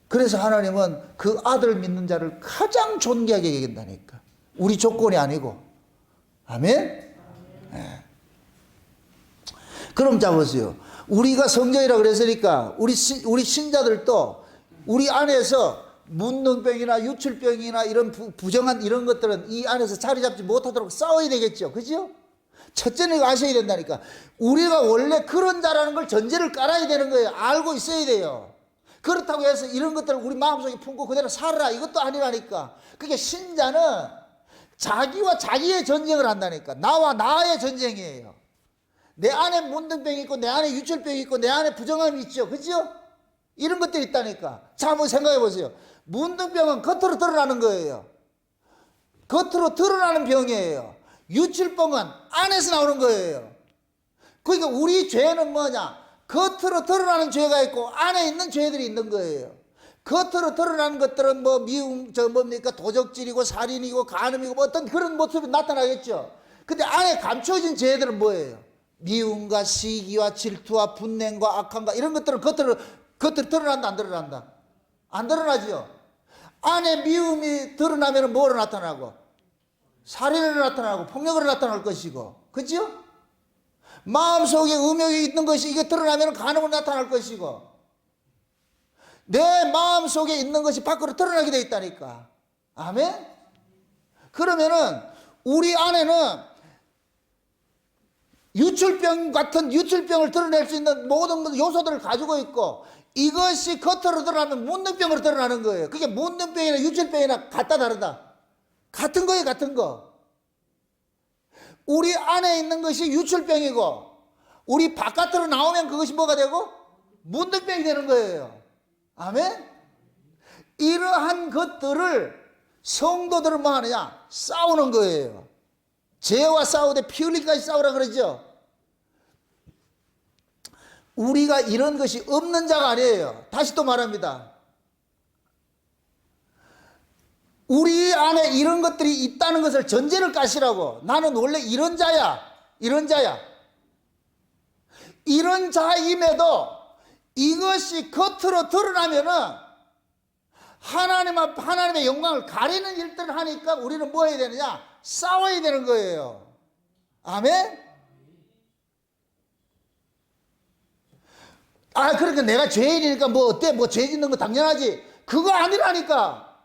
그래서 하나님은 그 아들을 믿는 자를 가장 존귀하게 여긴다니까. 우리 조건이 아니고. 아멘? 네. 그럼 자 보세요. 우리가 성전이라 그랬으니까 우리 신자들도 우리 안에서 문둥병이나 유출병이나 이런 부정한 이런 것들은 이 안에서 자리 잡지 못하도록 싸워야 되겠죠. 그죠? 첫째는 이거 아셔야 된다니까. 우리가 원래 그런 자라는 걸 전제를 깔아야 되는 거예요. 알고 있어야 돼요. 그렇다고 해서 이런 것들을 우리 마음속에 품고 그대로 살아라 이것도 아니라니까. 그게 신자는 자기와 자기의 전쟁을 한다니까. 나와 나의 전쟁이에요. 내 안에 문둥병이 있고 내 안에 유출병이 있고 내 안에 부정함이 있죠. 그죠? 이런 것들이 있다니까. 자, 한번 생각해 보세요. 문둥병은 겉으로 드러나는 거예요. 겉으로 드러나는 병이에요. 유출병은 안에서 나오는 거예요. 그러니까 우리 죄는 뭐냐? 겉으로 드러나는 죄가 있고 안에 있는 죄들이 있는 거예요. 겉으로 드러나는 것들은 뭐 미움, 뭡니까? 도적질이고 살인이고 간음이고 뭐 어떤 그런 모습이 나타나겠죠. 근데 안에 감춰진 죄들은 뭐예요? 미움과 시기와 질투와 분냉과 악함과 이런 것들은 겉으로 드러난다, 안 드러난다? 안 드러나죠. 안에 미움이 드러나면 뭐로 나타나고? 살인으로 나타나고 폭력으로 나타날 것이고, 그죠? 마음속에 음욕이 있는 것이 이게 드러나면 간음으로 나타날 것이고, 내 마음속에 있는 것이 밖으로 드러나게 돼 있다니까. 아멘? 그러면은 우리 안에는 유출병 같은 유출병을 드러낼 수 있는 모든 요소들을 가지고 있고, 이것이 겉으로 드러나면 문둥병으로 드러나는 거예요. 그게 문둥병이나 유출병이나 같다 다르다? 같은 거예요, 같은 거. 우리 안에 있는 것이 유출병이고, 우리 바깥으로 나오면 그것이 뭐가 되고? 문둥병이 되는 거예요. 아멘? 이러한 것들을 성도들은 뭐 하느냐? 싸우는 거예요. 죄와 싸우되 피 흘리기까지 싸우라 그러죠. 우리가 이런 것이 없는 자가 아니에요. 다시 또 말합니다. 우리 안에 이런 것들이 있다는 것을 전제를 까시라고. 나는 원래 이런 자야. 이런 자야. 이런 자임에도 이것이 겉으로 드러나면은 하나님의 영광을 가리는 일들을 하니까 우리는 뭐 해야 되느냐? 싸워야 되는 거예요. 아멘? 그러니까 내가 죄인이니까 뭐 어때? 뭐 죄 짓는 거 당연하지. 그거 아니라니까.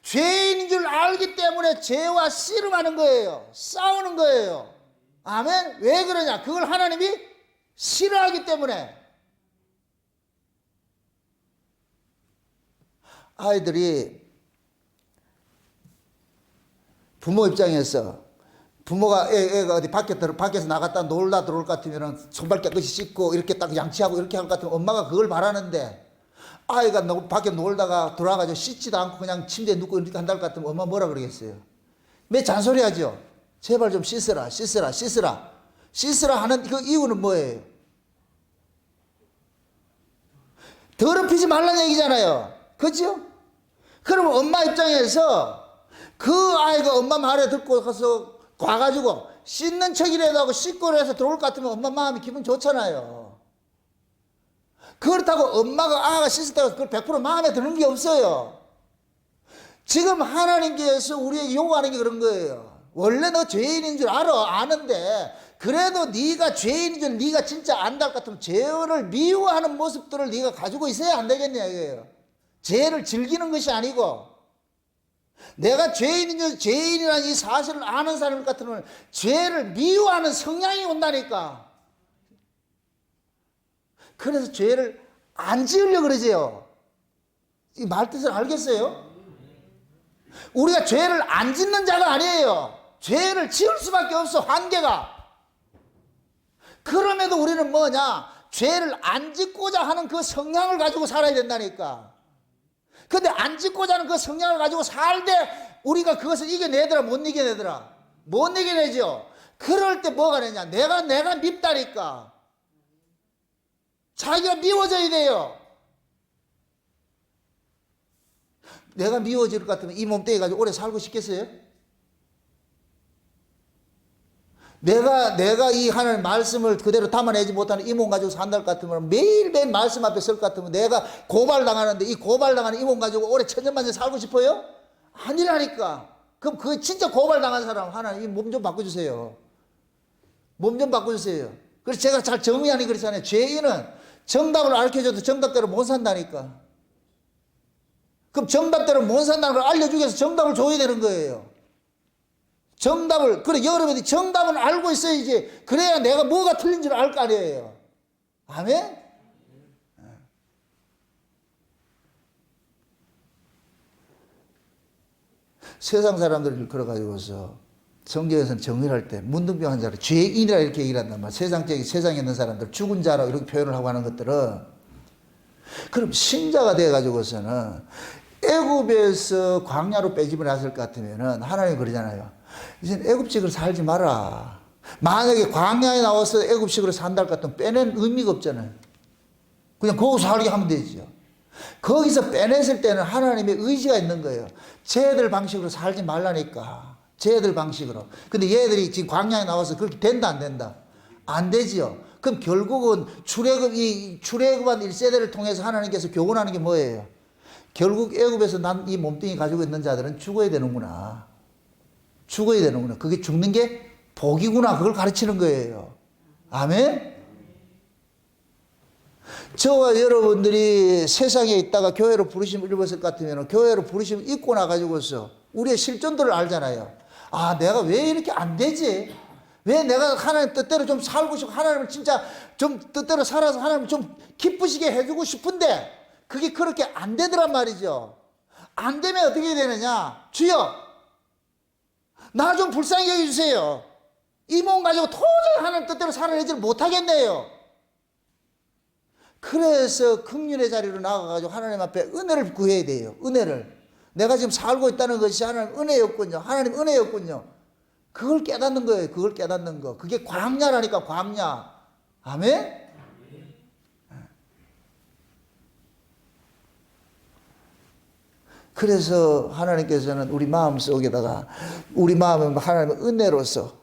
죄인인 줄 알기 때문에 죄와 씨름하는 거예요. 싸우는 거예요. 아멘? 왜 그러냐? 그걸 하나님이 싫어하기 때문에. 아이들이 부모 입장에서 부모가 애가 어디 밖에서 나갔다 놀다 들어올 것 같으면 손발 깨끗이 씻고 이렇게 딱 양치하고 이렇게 할 것 같으면 엄마가 그걸 바라는데, 아이가 밖에 놀다가 돌아가지고 씻지도 않고 그냥 침대에 눕고 이렇게 한다고 같으면 엄마 뭐라 그러겠어요? 매 잔소리 하죠. 제발 좀 씻으라, 씻으라, 씻으라. 씻으라 하는 그 이유는 뭐예요? 더럽히지 말라는 얘기잖아요. 그죠? 그러면 엄마 입장에서 그 아이가 엄마 말에 듣고 가서 가가지고 씻는 척이라도 하고 씻고 해서 들어올 것 같으면 엄마 마음이 기분 좋잖아요. 그렇다고 엄마가 아가 씻을 때가 그걸 100% 마음에 드는 게 없어요. 지금 하나님께서 우리에게 요구하는 게 그런 거예요. 원래 너 죄인인 줄 아는데 그래도 네가 죄인인 줄 네가 진짜 안다 할 것 같으면 죄를 미워하는 모습들을 네가 가지고 있어야 안 되겠냐 이거예요. 죄를 즐기는 것이 아니고, 내가 죄인이라는 이 사실을 아는 사람 같으면 죄를 미워하는 성향이 온다니까. 그래서 죄를 안 지으려고 그러세요. 이 말뜻을 알겠어요? 우리가 죄를 안 짓는 자가 아니에요. 죄를 지을 수밖에 없어, 한계가. 그럼에도 우리는 뭐냐? 죄를 안 짓고자 하는 그 성향을 가지고 살아야 된다니까. 근데 안 짓고자 하는 그 성향을 가지고 살되 우리가 그것을 이겨내더라, 못 이겨내더라? 못 이겨내죠. 그럴 때 뭐가 되냐? 내가 밉다니까. 자기가 미워져야 돼요. 내가 미워질 것 같으면 이 몸뚱이 가지고 오래 살고 싶겠어요? 내가 이 하나님 말씀을 그대로 담아내지 못하는 이 몸 가지고 산다 것 같으면 매일매일 말씀 앞에 설 것 같으면 내가 고발당하는데 이 고발당하는 이 몸 가지고 오래 천년만년 살고 싶어요? 아니라니까. 그럼 그 진짜 고발당한 사람 하나님 이 몸 좀 바꿔주세요. 몸 좀 바꿔주세요. 그래서 제가 잘 정의하니 그렇잖아요. 죄인은 정답을 알려줘도 정답대로 못 산다니까. 그럼 정답대로 못 산다는 걸 알려주기 위해서 정답을 줘야 되는 거예요. 정답을, 그래, 여러분이 정답은 알고 있어야지. 그래야 내가 뭐가 틀린지를 알 거 아니에요. 아멘? 세상 사람들을 걸어가지고서 성경에서는 정의를 할 때 문둥병 한 자를 죄인이라 이렇게 얘기를 한단 말이야. 세상에 있는 사람들, 죽은 자라 이렇게 표현을 하고 하는 것들은. 그럼 신자가 돼가지고서는 애굽에서 광야로 빼집어 놨을 것 같으면은 하나님이 그러잖아요. 이제 애굽식으로 살지 마라. 만약에 광야에 나와서 애굽식으로 산다 할 것 같으면 빼낸 의미가 없잖아요. 그냥 거기서 살게 하면 되죠. 거기서 빼냈을 때는 하나님의 의지가 있는 거예요. 쟤들 방식으로 살지 말라니까. 쟤들 방식으로. 근데 얘들이 지금 광야에 나와서 그렇게 된다 안 된다? 안 되지요. 그럼 결국은 출애굽한 1세대를 통해서 하나님께서 교훈하는 게 뭐예요? 결국 애굽에서 난 이 몸뚱이 가지고 있는 자들은 죽어야 되는구나. 죽어야 되는구나. 그게 죽는 게 복이구나. 그걸 가르치는 거예요. 아멘? 저와 여러분들이 세상에 있다가 교회로 부르심을 입었을 것 같으면 교회로 부르심을 입고 나가지고서 우리의 실존도를 알잖아요. 아, 내가 왜 이렇게 안 되지? 왜 내가 하나님 뜻대로 좀 살고 싶고 하나님을 진짜 좀 뜻대로 살아서 하나님을 좀 기쁘시게 해주고 싶은데 그게 그렇게 안 되더란 말이죠. 안 되면 어떻게 되느냐? 주여, 나 좀 불쌍히 여겨주세요. 이 몸 가지고 도저히 하나님 뜻대로 살아내지 못하겠네요. 그래서 긍휼의 자리로 나가가지고 하나님 앞에 은혜를 구해야 돼요. 은혜를. 내가 지금 살고 있다는 것이 하나님 은혜였군요. 하나님 은혜였군요. 그걸 깨닫는 거예요. 그걸 깨닫는 거. 그게 광야라니까, 광야. 아멘? 그래서 하나님께서는 우리 마음 속에다가 우리 마음을 하나님의 은혜로서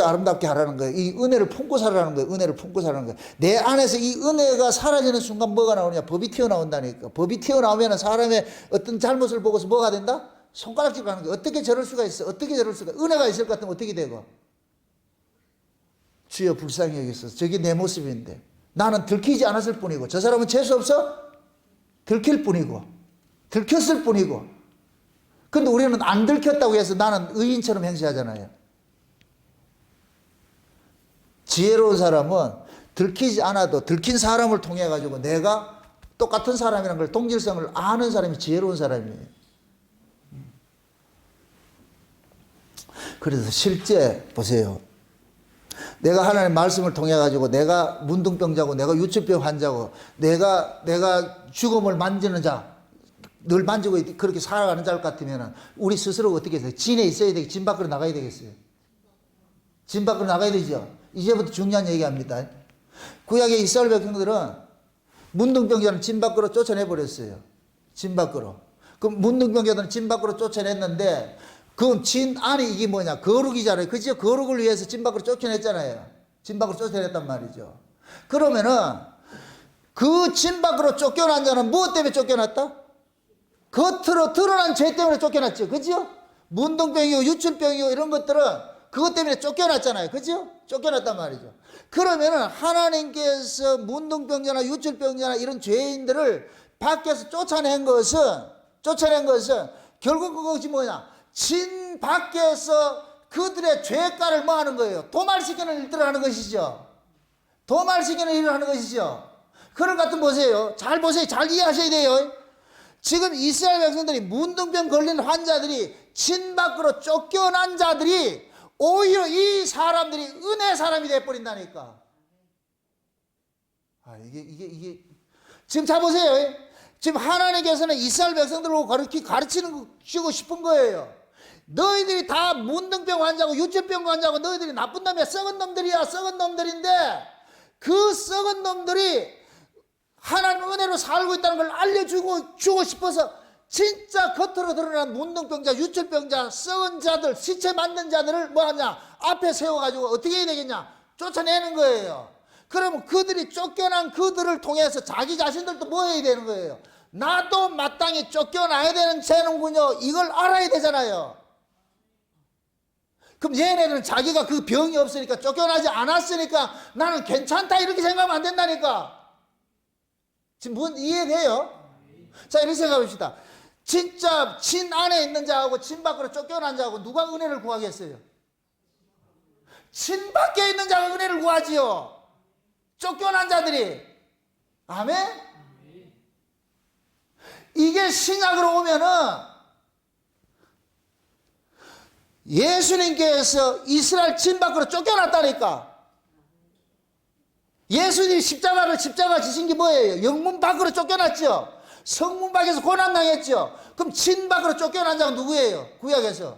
아름답게 하라는 거예요. 이 은혜를 품고 살아라는 거예요. 은혜를 품고 살아라는 거예요. 내 안에서 이 은혜가 사라지는 순간 뭐가 나오냐? 법이 튀어나온다니까. 법이 튀어나오면 사람의 어떤 잘못을 보고서 뭐가 된다? 손가락질 하는 거예요. 어떻게 저럴 수가 있어? 어떻게 저럴 수가? 은혜가 있을 것 같으면 어떻게 되고? 주여 불쌍히 여기소서. 저게 내 모습인데 나는 들키지 않았을 뿐이고 저 사람은 재수 없어? 들킬 뿐이고 들켰을 뿐이고. 근데 우리는 안 들켰다고 해서 나는 의인처럼 행세하잖아요. 지혜로운 사람은 들키지 않아도 들킨 사람을 통해 가지고 내가 똑같은 사람이라는 걸 동질성을 아는 사람이 지혜로운 사람이에요. 그래서 실제 보세요. 내가 하나님 말씀을 통해 가지고 내가 문둥병자고 내가 유치병 환자고 내가 죽음을 만지는 자 늘 만지고 그렇게 살아가는 자 같으면 우리 스스로 어떻게 해서 진에 있어야 되겠어요? 진 밖으로 나가야 되겠어요? 진 밖으로 나가야 되죠? 이제부터 중요한 얘기합니다. 구약의 이스라엘 백성들은 문둥병자는 진 밖으로 쫓아내버렸어요. 진 밖으로. 그럼 문둥병자들은 진 밖으로 쫓아냈는데 그럼 진 안에 이게 뭐냐? 거룩이잖아요. 그죠? 거룩을 위해서 진 밖으로 쫓아냈잖아요. 진 밖으로 쫓아냈단 말이죠. 그러면은 그 진 밖으로 쫓겨난 자는 무엇 때문에 쫓겨났다? 겉으로 드러난 죄 때문에 쫓겨났죠. 그죠? 문둥병이고 유출병이고 이런 것들은 그것 때문에 쫓겨났잖아요. 그죠? 쫓겨났단 말이죠. 그러면은 하나님께서 문둥병자나 유출병자나 이런 죄인들을 밖에서 쫓아낸 것은 결국 그것이 뭐냐? 진 밖에서 그들의 죄가를 뭐 하는 거예요? 도말시키는 일들을 하는 것이죠. 도말시키는 일을 하는 것이죠. 그럴 것 같으면 보세요. 잘 보세요. 잘 이해하셔야 돼요. 지금 이스라엘 백성들이 문둥병 걸린 환자들이 진 밖으로 쫓겨난 자들이 오히려 이 사람들이 은혜 사람이 돼버린다니까. 이게 지금 잘 보세요. 지금 하나님께서는 이스라엘 백성들을 가르치고 싶은 거예요. 너희들이 다 문둥병 환자고 유치병 환자고 너희들이 나쁜 놈이야. 썩은 놈들이야. 썩은 놈들인데 그 썩은 놈들이 하나님 은혜로 살고 있다는 걸 주고 싶어서 진짜 겉으로 드러난 문둥병자, 유출병자, 썩은 자들, 시체 만든 자들을 뭐하냐? 앞에 세워가지고 어떻게 해야 되겠냐? 쫓아내는 거예요. 그러면 그들이 쫓겨난 그들을 통해서 자기 자신들도 뭐 해야 되는 거예요? 나도 마땅히 쫓겨나야 되는군요. 이걸 알아야 되잖아요. 그럼 얘네들은 자기가 그 병이 없으니까 쫓겨나지 않았으니까 나는 괜찮다 이렇게 생각하면 안 된다니까. 지금 이해돼요? 자, 이렇게 생각합시다. 진짜 진 안에 있는 자하고 진 밖으로 쫓겨난 자하고 누가 은혜를 구하겠어요? 진 밖에 있는 자가 은혜를 구하지요. 쫓겨난 자들이. 아멘? 이게 신약으로 오면은 예수님께서 이스라엘 진 밖으로 쫓겨났다니까. 예수님이 십자가 지신 게 뭐예요? 영문 밖으로 쫓겨났죠. 성문 밖에서 고난당했죠. 그럼 진 밖으로 쫓겨난 자가 누구예요? 구약에서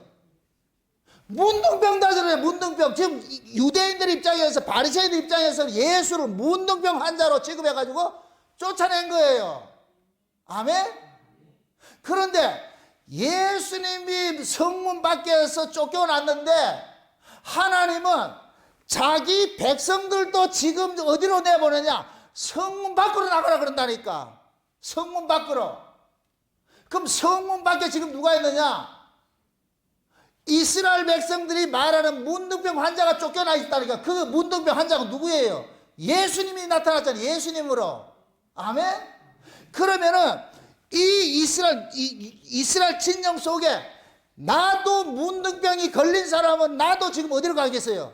문둥병자잖아요. 문둥병. 지금 유대인들 입장에서 바리새인들 입장에서 예수를 문둥병 환자로 취급해가지고 쫓아낸 거예요. 아멘? 그런데 예수님이 성문 밖에서 쫓겨났는데 하나님은 자기 백성들도 지금 어디로 내보내냐? 성문 밖으로 나가라 그런다니까. 성문 밖으로. 그럼 성문 밖에 지금 누가 있느냐? 이스라엘 백성들이 말하는 문둥병 환자가 쫓겨나 있다니까. 그 문둥병 환자가 누구예요? 예수님이 나타났잖아요. 예수님으로. 아멘? 그러면은 이 이스라엘 진영 속에 나도 문둥병이 걸린 사람은 나도 지금 어디로 가겠어요?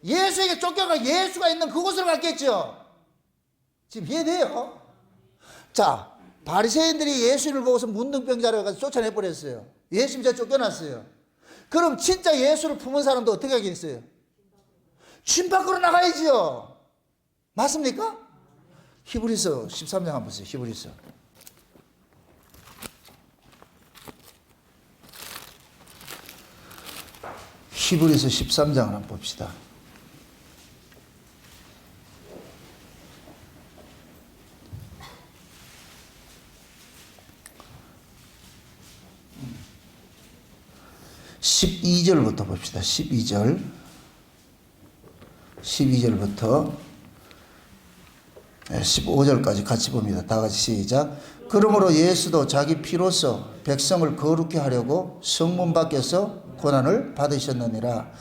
예수에게 쫓겨가 예수가 있는 그곳으로 갔겠죠. 지금 이해돼요? 자, 바리새인들이 예수를 보고서 문둥병자라고 해서 쫓아내버렸어요. 예수님 진짜 쫓겨났어요. 그럼 진짜 예수를 품은 사람도 어떻게 하겠어요? 진 밖으로 나가야지요. 맞습니까? 히브리서 13장 한번 보세요. 히브리서. 히브리서 13장을 한번 봅시다. (12절부터) 봅시다. 12절부터 15절까지 같이 봅니다. 다 같이 시작. 그러므로 예수도 자기 피로써 백성을 거룩히 하려고 성문 밖에서 고난을 받으셨느니라.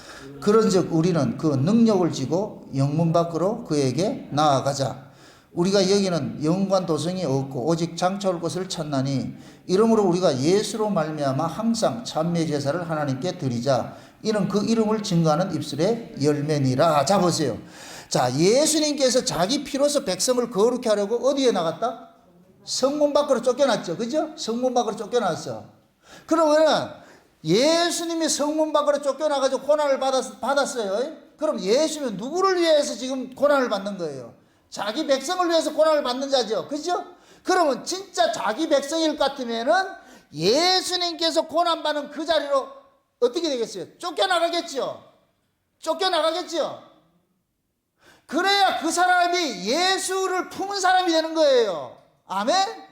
그런즉 우리는 그 능력을 지고 영문 밖으로 그에게 나아가자. 우리가 여기는 영관 도성이 없고 오직 장차올 것을 찾나니 이러므로 우리가 예수로 말미암아 항상 찬미 제사를 하나님께 드리자. 이는 그 이름을 증거하는 입술의 열매니라. 자 보세요. 자, 예수님께서 자기 피로서 백성을 거룩히 하려고 어디에 나갔다? 성문 밖으로 쫓겨났죠. 그죠? 성문 밖으로 쫓겨났어. 그러면은 예수님이 성문 밖으로 쫓겨나가지고 고난을 받았어요. 그럼 예수님은 누구를 위해서 지금 고난을 받는 거예요? 자기 백성을 위해서 고난을 받는 자죠. 그죠? 그러면 진짜 자기 백성일 것 같으면은 예수님께서 고난받는 그 자리로 어떻게 되겠어요? 쫓겨나가겠죠. 쫓겨나가겠죠. 그래야 그 사람이 예수를 품은 사람이 되는 거예요. 아멘?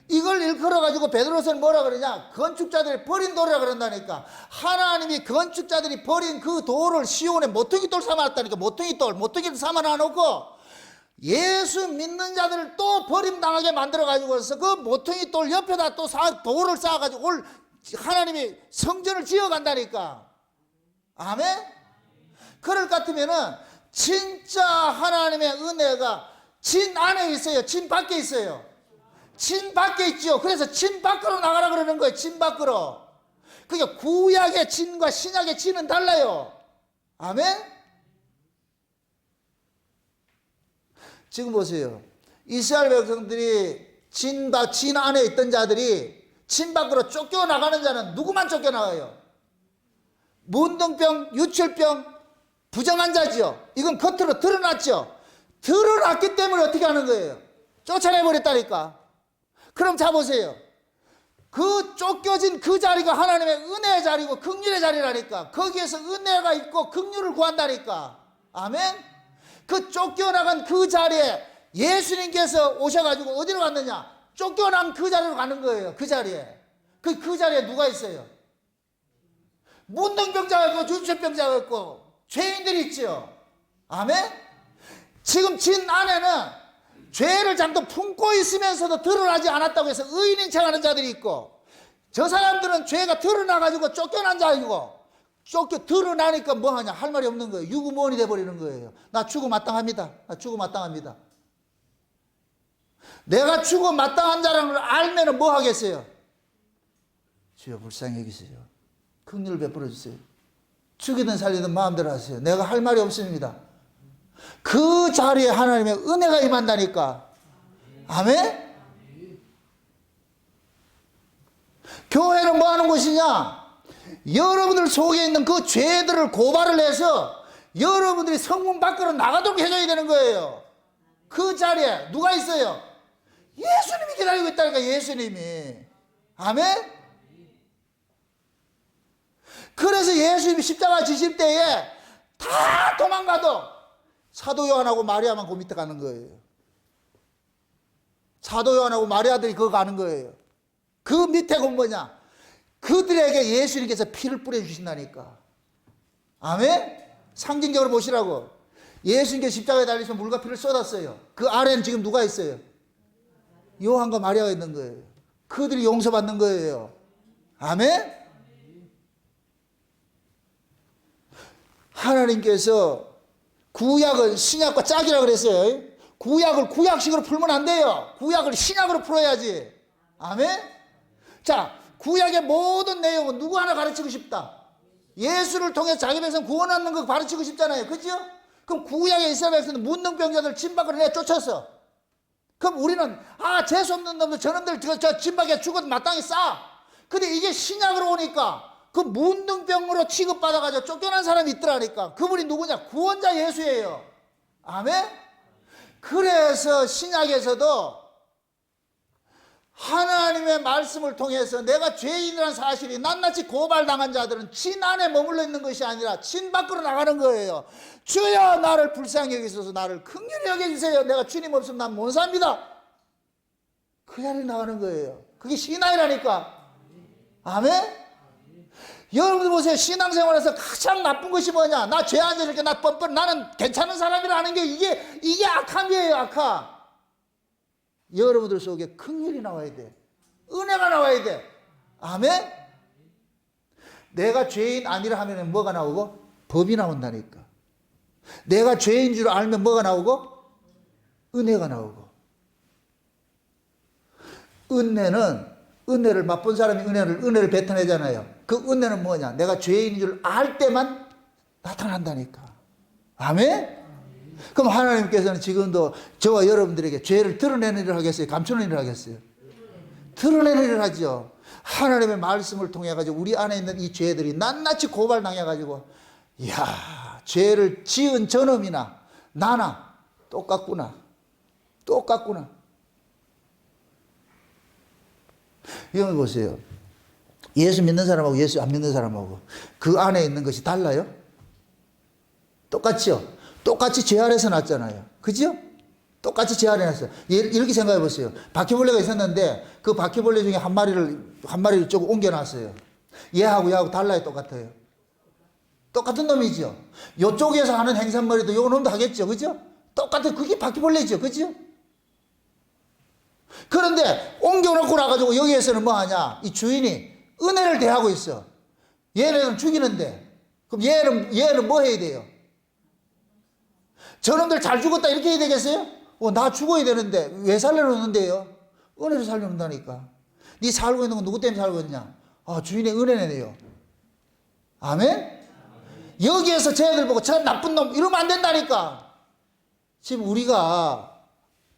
이걸 일컬어가지고 베드로서는 뭐라 그러냐? 건축자들이 버린 돌이라 그런다니까. 하나님이 건축자들이 버린 그 돌을 시온에 모퉁이 돌 삼아놨다니까. 모퉁이를 삼아놔놓고 예수 믿는 자들을 또 버림당하게 만들어가지고서 그 모퉁이 돌 옆에다 또 돌을 쌓아가지고 하나님이 성전을 지어간다니까. 아멘? 그럴 것 같으면은 진짜 하나님의 은혜가 진 안에 있어요? 진 밖에 있어요? 진 밖에 있죠. 그래서 진 밖으로 나가라 그러는 거예요. 진 밖으로. 그게 구약의 진과 신약의 진은 달라요. 아멘? 지금 보세요. 이스라엘 백성들이 진 안에 있던 자들이 진 밖으로 쫓겨나가는 자는 누구만 쫓겨나가요? 문둥병, 유출병, 부정한 자죠. 이건 겉으로 드러났죠. 드러났기 때문에 어떻게 하는 거예요? 쫓아내버렸다니까. 그럼 자 보세요. 그 쫓겨진 그 자리가 하나님의 은혜의 자리고 긍휼의 자리라니까. 거기에서 은혜가 있고 긍휼을 구한다니까. 아멘? 그 쫓겨나간 그 자리에 예수님께서 오셔가지고 어디로 갔느냐? 쫓겨난 그 자리로 가는 거예요. 그 자리에. 그 자리에 누가 있어요? 문둥병자가 있고 유출병자가 있고 죄인들이 있죠. 아멘? 지금 진 안에는 죄를 잠깐 품고 있으면서도 드러나지 않았다고 해서 의인인 척하는 자들이 있고, 저 사람들은 죄가 드러나가지고 쫓겨난 자이고, 드러나니까 뭐하냐? 할 말이 없는 거예요. 유구무원이 돼버리는 거예요. 나 죽어 마땅합니다. 나 죽어 마땅합니다. 내가 죽어 마땅한 자라는 걸 알면은 뭐 하겠어요? 주여 불쌍히 여기세요. 긍휼을 베풀어 주세요. 죽이든 살리든 마음대로 하세요. 내가 할 말이 없습니다. 그 자리에 하나님의 은혜가 임한다니까. 아멘? 교회는 뭐 하는 곳이냐? 여러분들 속에 있는 그 죄들을 고발을 해서 여러분들이 성문 밖으로 나가도록 해줘야 되는 거예요. 그 자리에 누가 있어요? 예수님이 기다리고 있다니까. 예수님이. 아멘? 그래서 예수님이 십자가 지실 때에 다 도망가도 사도 요한하고 마리아만 그 밑에 가는 거예요. 사도 요한하고 마리아들이 그거 가는 거예요. 그 밑에 건 뭐냐? 그들에게 예수님께서 피를 뿌려주신다니까. 아멘? 상징적으로 보시라고. 예수님께서 십자가에 달리셔서 물과 피를 쏟았어요. 그 아래는 지금 누가 있어요? 요한과 마리아가 있는 거예요. 그들이 용서받는 거예요. 아멘? 하나님께서 구약을 신약과 짝이라 그랬어요. 구약을 구약식으로 풀면 안 돼요. 구약을 신약으로 풀어야지. 아멘? 자, 구약의 모든 내용은 누구 하나 가르치고 싶다. 예수를 통해 자기 백성 구원하는 거 가르치고 싶잖아요. 그죠? 그럼 구약의 이스라엘 백성은 문둥병자들 진 밖으로 내쫓았어. 그럼 우리는 재수 없는 놈들 저놈들 저 진 밖에 죽어도 마땅히 싸. 근데 이게 신약으로 오니까 그 문둥병으로 취급받아가지고 쫓겨난 사람이 있더라니까. 그분이 누구냐? 구원자 예수예요. 아멘? 그래서 신약에서도 하나님의 말씀을 통해서 내가 죄인이라는 사실이 낱낱이 고발당한 자들은 진 안에 머물러 있는 것이 아니라 진 밖으로 나가는 거예요. 주여 나를 불쌍히 여기소서, 나를 긍휼히 여겨주세요. 내가 주님 없으면 난 못 삽니다. 그 자리에 나가는 거예요. 그게 신앙이라니까. 아멘? 여러분들 보세요. 신앙생활에서 가장 나쁜 것이 뭐냐? 나 죄 안 지을게, 나 뻔뻔, 나는 괜찮은 사람이라 하는 게 이게 악함이에요. 악함. 여러분들 속에 긍휼이 나와야 돼. 은혜가 나와야 돼. 아멘? 내가 죄인 아니라 하면 뭐가 나오고? 법이 나온다니까. 내가 죄인 줄 알면 뭐가 나오고? 은혜가 나오고. 은혜를 맛본 사람이 은혜를 뱉어내잖아요. 그 은혜는 뭐냐? 내가 죄인인 줄 알 때만 나타난다니까. 아멘? 그럼 하나님께서는 지금도 저와 여러분들에게 죄를 드러내는 일을 하겠어요? 감추는 일을 하겠어요? 드러내는 일을 하죠. 하나님의 말씀을 통해 가지고 우리 안에 있는 이 죄들이 낱낱이 고발당해 가지고, 이야, 죄를 지은 저놈이나 나나 똑같구나. 여기 보세요. 예수 믿는 사람하고 예수 안 믿는 사람하고 그 안에 있는 것이 달라요? 똑같죠? 똑같이 죄 아래서 났잖아요. 그죠? 똑같이 죄 아래 났어요. 이렇게 생각해 보세요. 바퀴벌레가 있었는데 그 바퀴벌레 중에 한 마리를 좀 옮겨놨어요. 얘하고 달라요? 똑같아요? 똑같은 놈이죠. 요쪽에서 하는 행산머리도 요 놈도 하겠죠. 그죠? 똑같은 그게 바퀴벌레죠. 그죠? 그런데 옮겨놓고 나가지고 여기에서는 뭐 하냐? 이 주인이 은혜를 대하고 있어. 얘네는 죽이는데. 그럼 얘는 뭐 해야 돼요? 저놈들 잘 죽었다 이렇게 해야 되겠어요? 나 죽어야 되는데 왜 살려놓는데요? 은혜로 살려놓는다니까. 네 살고 있는 건 누구 때문에 살고 있냐? 주인의 은혜네요. 아멘? 여기에서 쟤들 보고 저 나쁜 놈 이러면 안 된다니까. 지금 우리가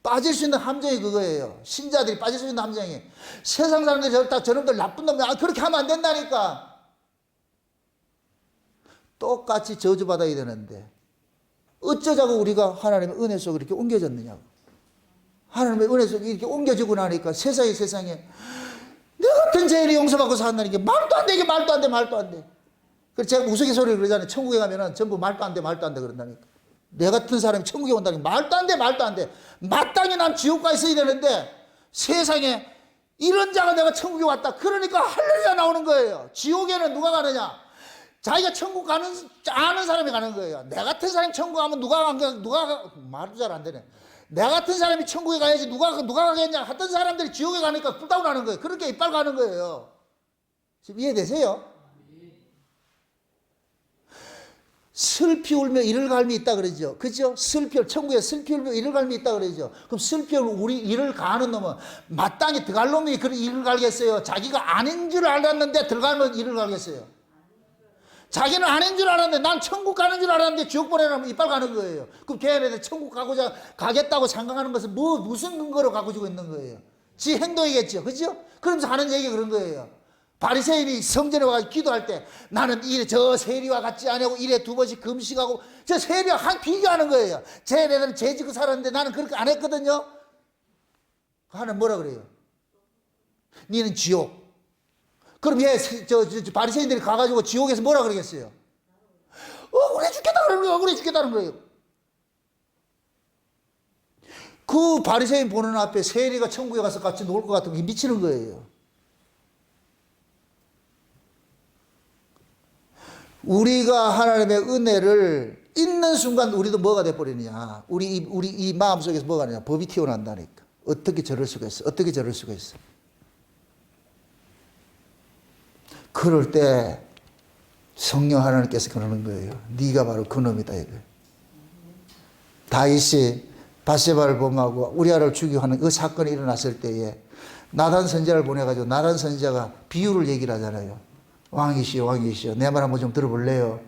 빠질 수 있는 함정이 그거예요. 신자들이 빠질 수 있는 함정이. 세상 사람들이 저놈들 나쁜 놈, 그렇게 하면 안 된다니까. 똑같이 저주받아야 되는데 어쩌자고 우리가 하나님의 은혜 속으로 이렇게 옮겨졌느냐고. 하나님의 은혜 속에 이렇게 옮겨지고 나니까 세상에 내 같은 죄인이 용서받고 산다는 게 말도 안 돼. 이게 말도 안 돼. 그래서 제가 우스갯소리를 그러잖아요. 천국에 가면은 전부 말도 안 돼 그런다니까. 내 같은 사람이 천국에 온다니 말도 안 돼. 마땅히 난 지옥 가 있어야 되는데 세상에 이런 자가 내가 천국에 왔다. 그러니까 할렐루야 나오는 거예요. 지옥에는 누가 가느냐? 자기가 천국 아는 사람이 가는 거예요. 내 같은 사람이 천국 가면 말도 잘 안 되네. 내 같은 사람이 천국에 가야지 누가 가겠냐? 하던 사람들이 지옥에 가니까 불다운 하는 거예요. 그렇게 이빨 가는 거예요. 지금 이해되세요? 슬피 울며 이를 갈미 있다 그러죠. 그죠? 천국에 슬피 울며 이를 갈미 있다 그러죠. 그럼 슬피 울며 우리 이를 가는 놈은 마땅히 들어갈 놈이 그런 이를 갈겠어요? 자기가 아닌 줄 알았는데 들어가면 이를 갈겠어요? 자기는 아닌 줄 알았는데 난 천국 가는 줄 알았는데 지옥 보내라면 이빨 가는 거예요. 그럼 걔네들 천국 가겠다고 생각하는 것은 무슨 근거로 가지고 있는 거예요? 지 행동이겠죠. 그죠? 그러면서 하는 얘기가 그런 거예요. 바리새인이 성전에 와서 기도할 때 나는 저 세리와 같지 아니하고 일에 2번씩 금식하고 저 세리와 비교하는 거예요. 쟤네들은 죄 짓고 살았는데 나는 그렇게 안 했거든요. 하나님 뭐라 그래요? 니는 지옥. 그럼 바리새인들이 가가지고 지옥에서 뭐라 그러겠어요? 억울해 죽겠다는 거예요. 억울해 죽겠다는 거예요. 그 바리새인 보는 앞에 세리가 천국에 가서 같이 놀 것 같은 게 미치는 거예요. 우리가 하나님의 은혜를 있는 순간 우리도 뭐가 돼버리느냐. 우리 이 마음속에서 뭐가 되냐. 법이 튀어난다니까. 어떻게 저럴 수가 있어. 어떻게 저럴 수가 있어. 그럴 때 성령 하나님께서 그러는 거예요. 네가 바로 그놈이다 이거예요. 다윗이 바세바를 범하고 우리아를 죽이고 하는 그 사건이 일어났을 때에 나단 선지자를 보내가지고 나단 선지자가 비유를 얘기를 하잖아요. 왕이시여 왕이시여 내 말 한번 좀 들어볼래요.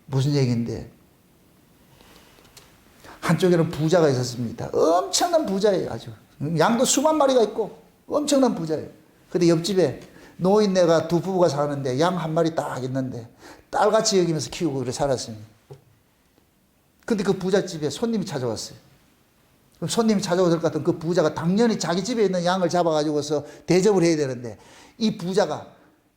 무슨 얘기인데 한쪽에는 부자가 있었습니다. 엄청난 부자예요. 아주 양도 수만 마리가 있고 엄청난 부자예요. 근데 옆집에 노인네가 두 부부가 사는데 양 한 마리 딱 있는데 딸같이 여기면서 키우고 그래 살았습니다. 근데 그 부잣집에 손님이 찾아왔어요. 그럼 손님이 찾아오실 것 같은 그 부자가 당연히 자기 집에 있는 양을 잡아가지고서 대접을 해야 되는데 이 부자가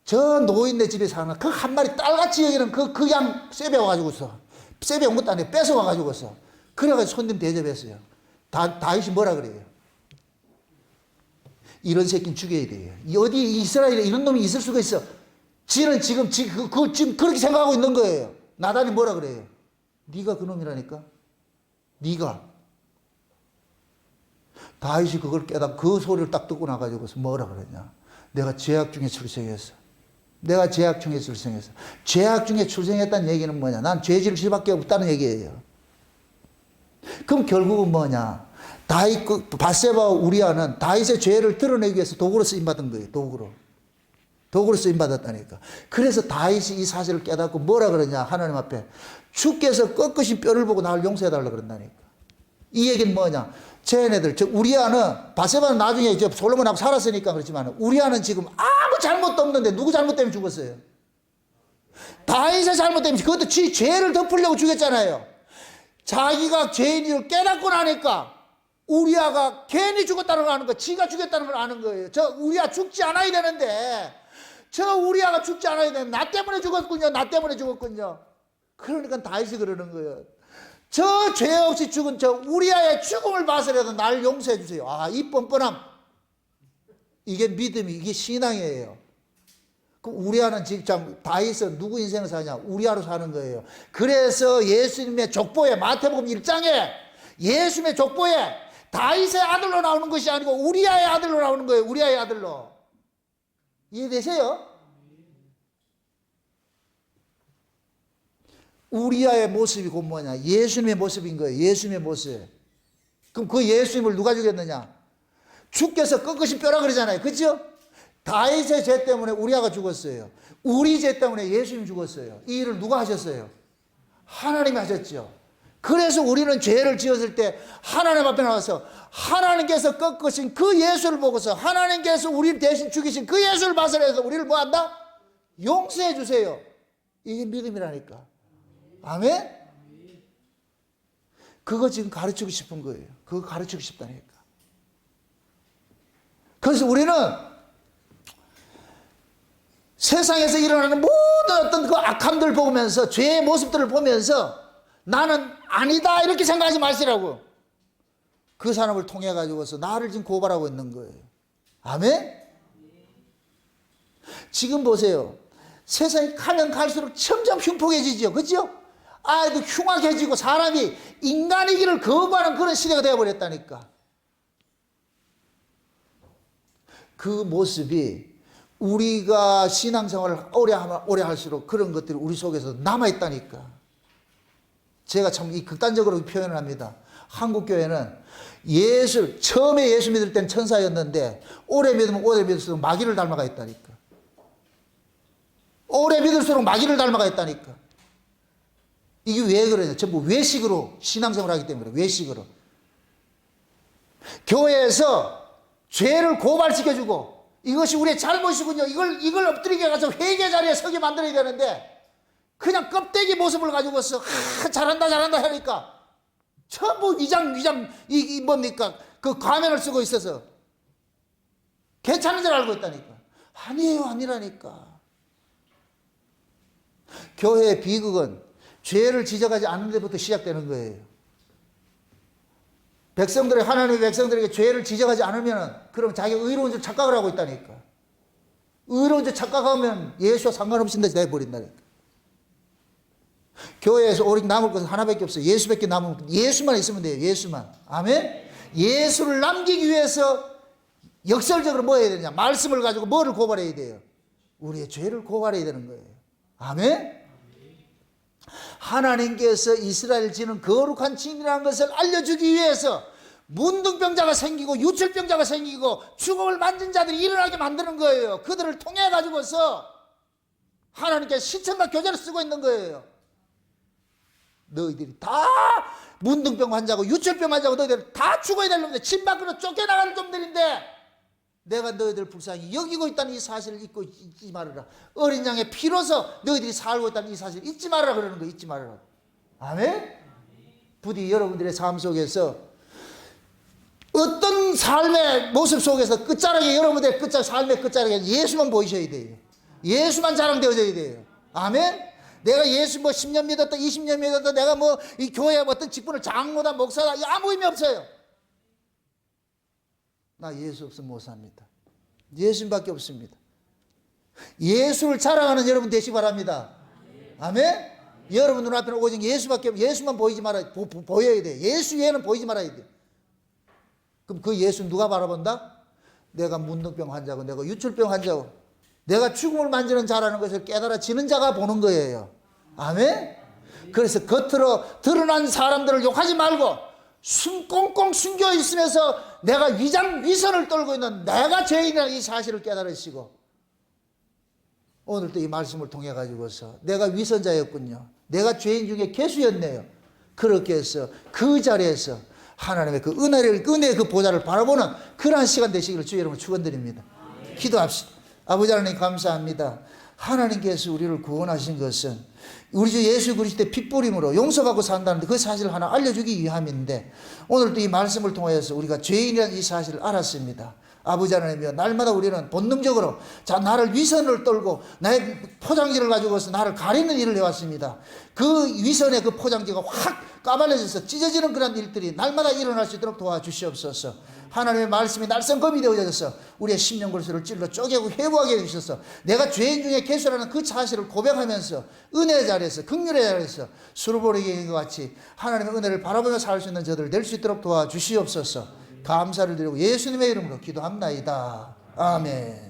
저 노인네 집에 사는 그 한 마리 딸같이 여기는 그 양 쎄배워가지고서 쎄배운 것도 아니고 뺏어와가지고서 그래가지고 손님 대접했어요. 다윗이 뭐라 그래요? 이런 새끼는 죽여야 돼요. 어디 이스라엘에 이런 놈이 있을 수가 있어. 지는 지금 그렇게 생각하고 있는 거예요. 나단이 뭐라 그래요? 네가 그놈이라니까. 네가. 다윗이 그걸 깨닫고 그 소리를 딱 듣고 나가지고서 뭐라 그랬냐. 내가 죄악 중에 출생했어. 내가 죄악 중에 출생했어. 죄악 중에 출생했다는 얘기는 뭐냐. 난 죄질 수밖에 없다는 얘기예요. 그럼 결국은 뭐냐. 다윗, 바세바와 우리아는 다윗의 죄를 드러내기 위해서 도구로 쓰임받은 거예요. 도구로 쓰임받았다니까. 그래서 다윗이 이 사실을 깨닫고 뭐라 그러냐. 하나님 앞에 주께서 꺾으신 뼈를 보고 나를 용서해달라 그런다니까. 이 얘기는 뭐냐. 쟤네들, 우리아는, 바세바는 나중에 이제 솔로몬하고 살았으니까 그렇지만 우리아는 지금 아무 잘못도 없는데 누구 잘못 때문에 죽었어요? 다윗의 잘못 때문에. 그것도 지 죄를 덮으려고 죽였잖아요. 자기가 죄인인 걸 깨닫고 나니까 우리아가 괜히 죽었다는 걸 아는 거예요. 지가 죽였다는 걸 아는 거예요. 저 우리아 죽지 않아야 되는데 저 우리아가 죽지 않아야 되는데 나 때문에 죽었군요. 나 때문에 죽었군요. 그러니까 다윗이 그러는 거예요. 저 죄 없이 죽은 저 우리아의 죽음을 봐서라도 날 용서해 주세요. 아, 이 뻔뻔함. 이게 믿음이, 이게 신앙이에요. 그 우리아는 지금 다윗은 누구 인생을 사냐? 우리아로 사는 거예요. 그래서 예수님의 족보에 마태복음 1장에 예수님의 족보에 다윗의 아들로 나오는 것이 아니고 우리아의 아들로 나오는 거예요. 우리아의 아들로. 이해되세요? 우리아의 모습이 곧 뭐냐? 예수님의 모습인 거예요. 예수님의 모습. 그럼 그 예수님을 누가 죽였느냐? 주께서 꺾으신 뼈라 그러잖아요. 그렇죠? 다윗의 죄 때문에 우리아가 죽었어요. 우리 죄 때문에 예수님 죽었어요. 이 일을 누가 하셨어요? 하나님이 하셨죠. 그래서 우리는 죄를 지었을 때 하나님 앞에 나와서 하나님께서 꺾으신 그 예수를 보고서 하나님께서 우리를 대신 죽이신 그 예수를 봐서라도 우리를 뭐한다? 용서해 주세요. 이게 믿음이라니까. 아멘? 그거 지금 가르치고 싶은 거예요. 그거 가르치고 싶다니까. 그래서 우리는 세상에서 일어나는 모든 어떤 그 악함들 보면서 죄의 모습들을 보면서 나는 아니다 이렇게 생각하지 마시라고. 그 사람을 통해 가지고서 나를 지금 고발하고 있는 거예요. 아멘? 지금 보세요. 세상이 가면 갈수록 점점 흉폭해지죠. 그렇죠? 아이도 흉악해지고 사람이 인간이기를 거부하는 그런 시대가 되어버렸다니까. 그 모습이 우리가 신앙생활을 오래 할수록 그런 것들이 우리 속에서 남아있다니까. 제가 참 이 극단적으로 표현을 합니다. 한국교회는 처음에 예수 믿을 때는 천사였는데 오래 믿으면 오래 믿을수록 마귀를 닮아가 있다니까. 오래 믿을수록 마귀를 닮아가 있다니까. 이게 왜 그러냐? 전부 외식으로 신앙생활을 하기 때문에 외식으로. 교회에서 죄를 고발시켜주고 이것이 우리의 잘못이군요. 이걸 엎드리게 가서 회개 자리에 서게 만들어야 되는데 그냥 껍데기 모습을 가지고서 잘한다 하니까 전부 위장 뭡니까? 그 가면을 쓰고 있어서 괜찮은 줄 알고 있다니까. 아니에요, 아니라니까. 교회의 비극은 죄를 지적하지 않는 데부터 시작되는 거예요. 하나님의 백성들에게 죄를 지적하지 않으면 그럼 자기가 의로운 줄 착각을 하고 있다니까. 의로운 줄 착각하면 예수와 상관없이 돼버린다니까. 교회에서 오직 남을 것은 하나밖에 없어요. 예수밖에 남으면 예수만 있으면 돼요. 예수만. 아멘. 예수를 남기기 위해서 역설적으로 뭐 해야 되냐? 말씀을 가지고 뭐를 고발해야 돼요? 우리의 죄를 고발해야 되는 거예요. 아멘. 하나님께서 이스라엘 지는 거룩한 진이라는 것을 알려주기 위해서 문둥병자가 생기고 유출병자가 생기고 죽음을 만진 자들이 일어나게 만드는 거예요. 그들을 통해 가지고서 하나님께 시청과 교제를 쓰고 있는 거예요. 너희들이 다 문둥병 환자고 유출병 환자고 너희들 다 죽어야 될 놈들, 집 밖으로 쫓겨나갈 놈들인데 내가 너희들 불쌍히 여기고 있다는 이 사실을 잊지 말아라. 어린 양의 피로서 너희들이 살고 있다는 이 사실을 잊지 말아라 그러는 거, 잊지 말아라. 아멘? 부디 여러분들의 삶 속에서 어떤 삶의 모습 속에서 끝자락에 여러분들의 삶의 끝자락에 예수만 보이셔야 돼요. 예수만 자랑되어져야 돼요. 아멘? 내가 예수 10년 믿었다 20년 믿었다 내가 이 교회 어떤 직분을 장로다 목사다 아무 의미 없어요. 나 예수 없으면 못 삽니다. 예수님밖에 없습니다. 예수를 자랑하는 여러분 되시기 바랍니다. 아멘? 여러분 눈앞에는 오직 예수만 보이지 말아야 보여야 돼. 예수 외에는 보이지 말아야 돼. 그럼 그 예수 누가 바라본다? 내가 문둥병 환자고 내가 유출병 환자고 내가 죽음을 만지는 자라는 것을 깨달아지는 자가 보는 거예요. 아멘? 그래서 겉으로 드러난 사람들을 욕하지 말고 꽁꽁 숨겨 있으면서 내가 위선을 떨고 있는 내가 죄인이라는 이 사실을 깨달으시고 오늘도 이 말씀을 통해 가지고서 내가 위선자였군요. 내가 죄인 중에 개수였네요. 그렇게 해서 그 자리에서 하나님의 그 은혜의 그 보좌를 바라보는 그러한 시간 되시기를 주 여러분 축원드립니다. 기도합시다. 아버지 하나님 감사합니다. 하나님께서 우리를 구원하신 것은 우리 주 예수 그리스도의 핏부림으로 용서받고 산다는데 그 사실을 하나 알려주기 위함인데 오늘도 이 말씀을 통해서 우리가 죄인이라는 이 사실을 알았습니다. 아버지 하나님이여 날마다 우리는 본능적으로 나를 위선을 떨고 나의 포장지를 가지고서 나를 가리는 일을 해왔습니다. 그 위선의 그 포장지가 확 까발려져서 찢어지는 그런 일들이 날마다 일어날 수 있도록 도와주시옵소서. 하나님의 말씀이 날성검이 되어져서 우리의 심령 골수를 찔러 쪼개고 회복하게 해주셔서 내가 죄인 중에 개수라는 그 사실을 고백하면서 은혜의 자리에서 긍휼의 자리에서 수르보리기와 같이 하나님의 은혜를 바라보며 살 수 있는 저들 될 수 있도록 도와주시옵소서. 감사를 드리고 예수님의 이름으로 기도합나이다. 아멘.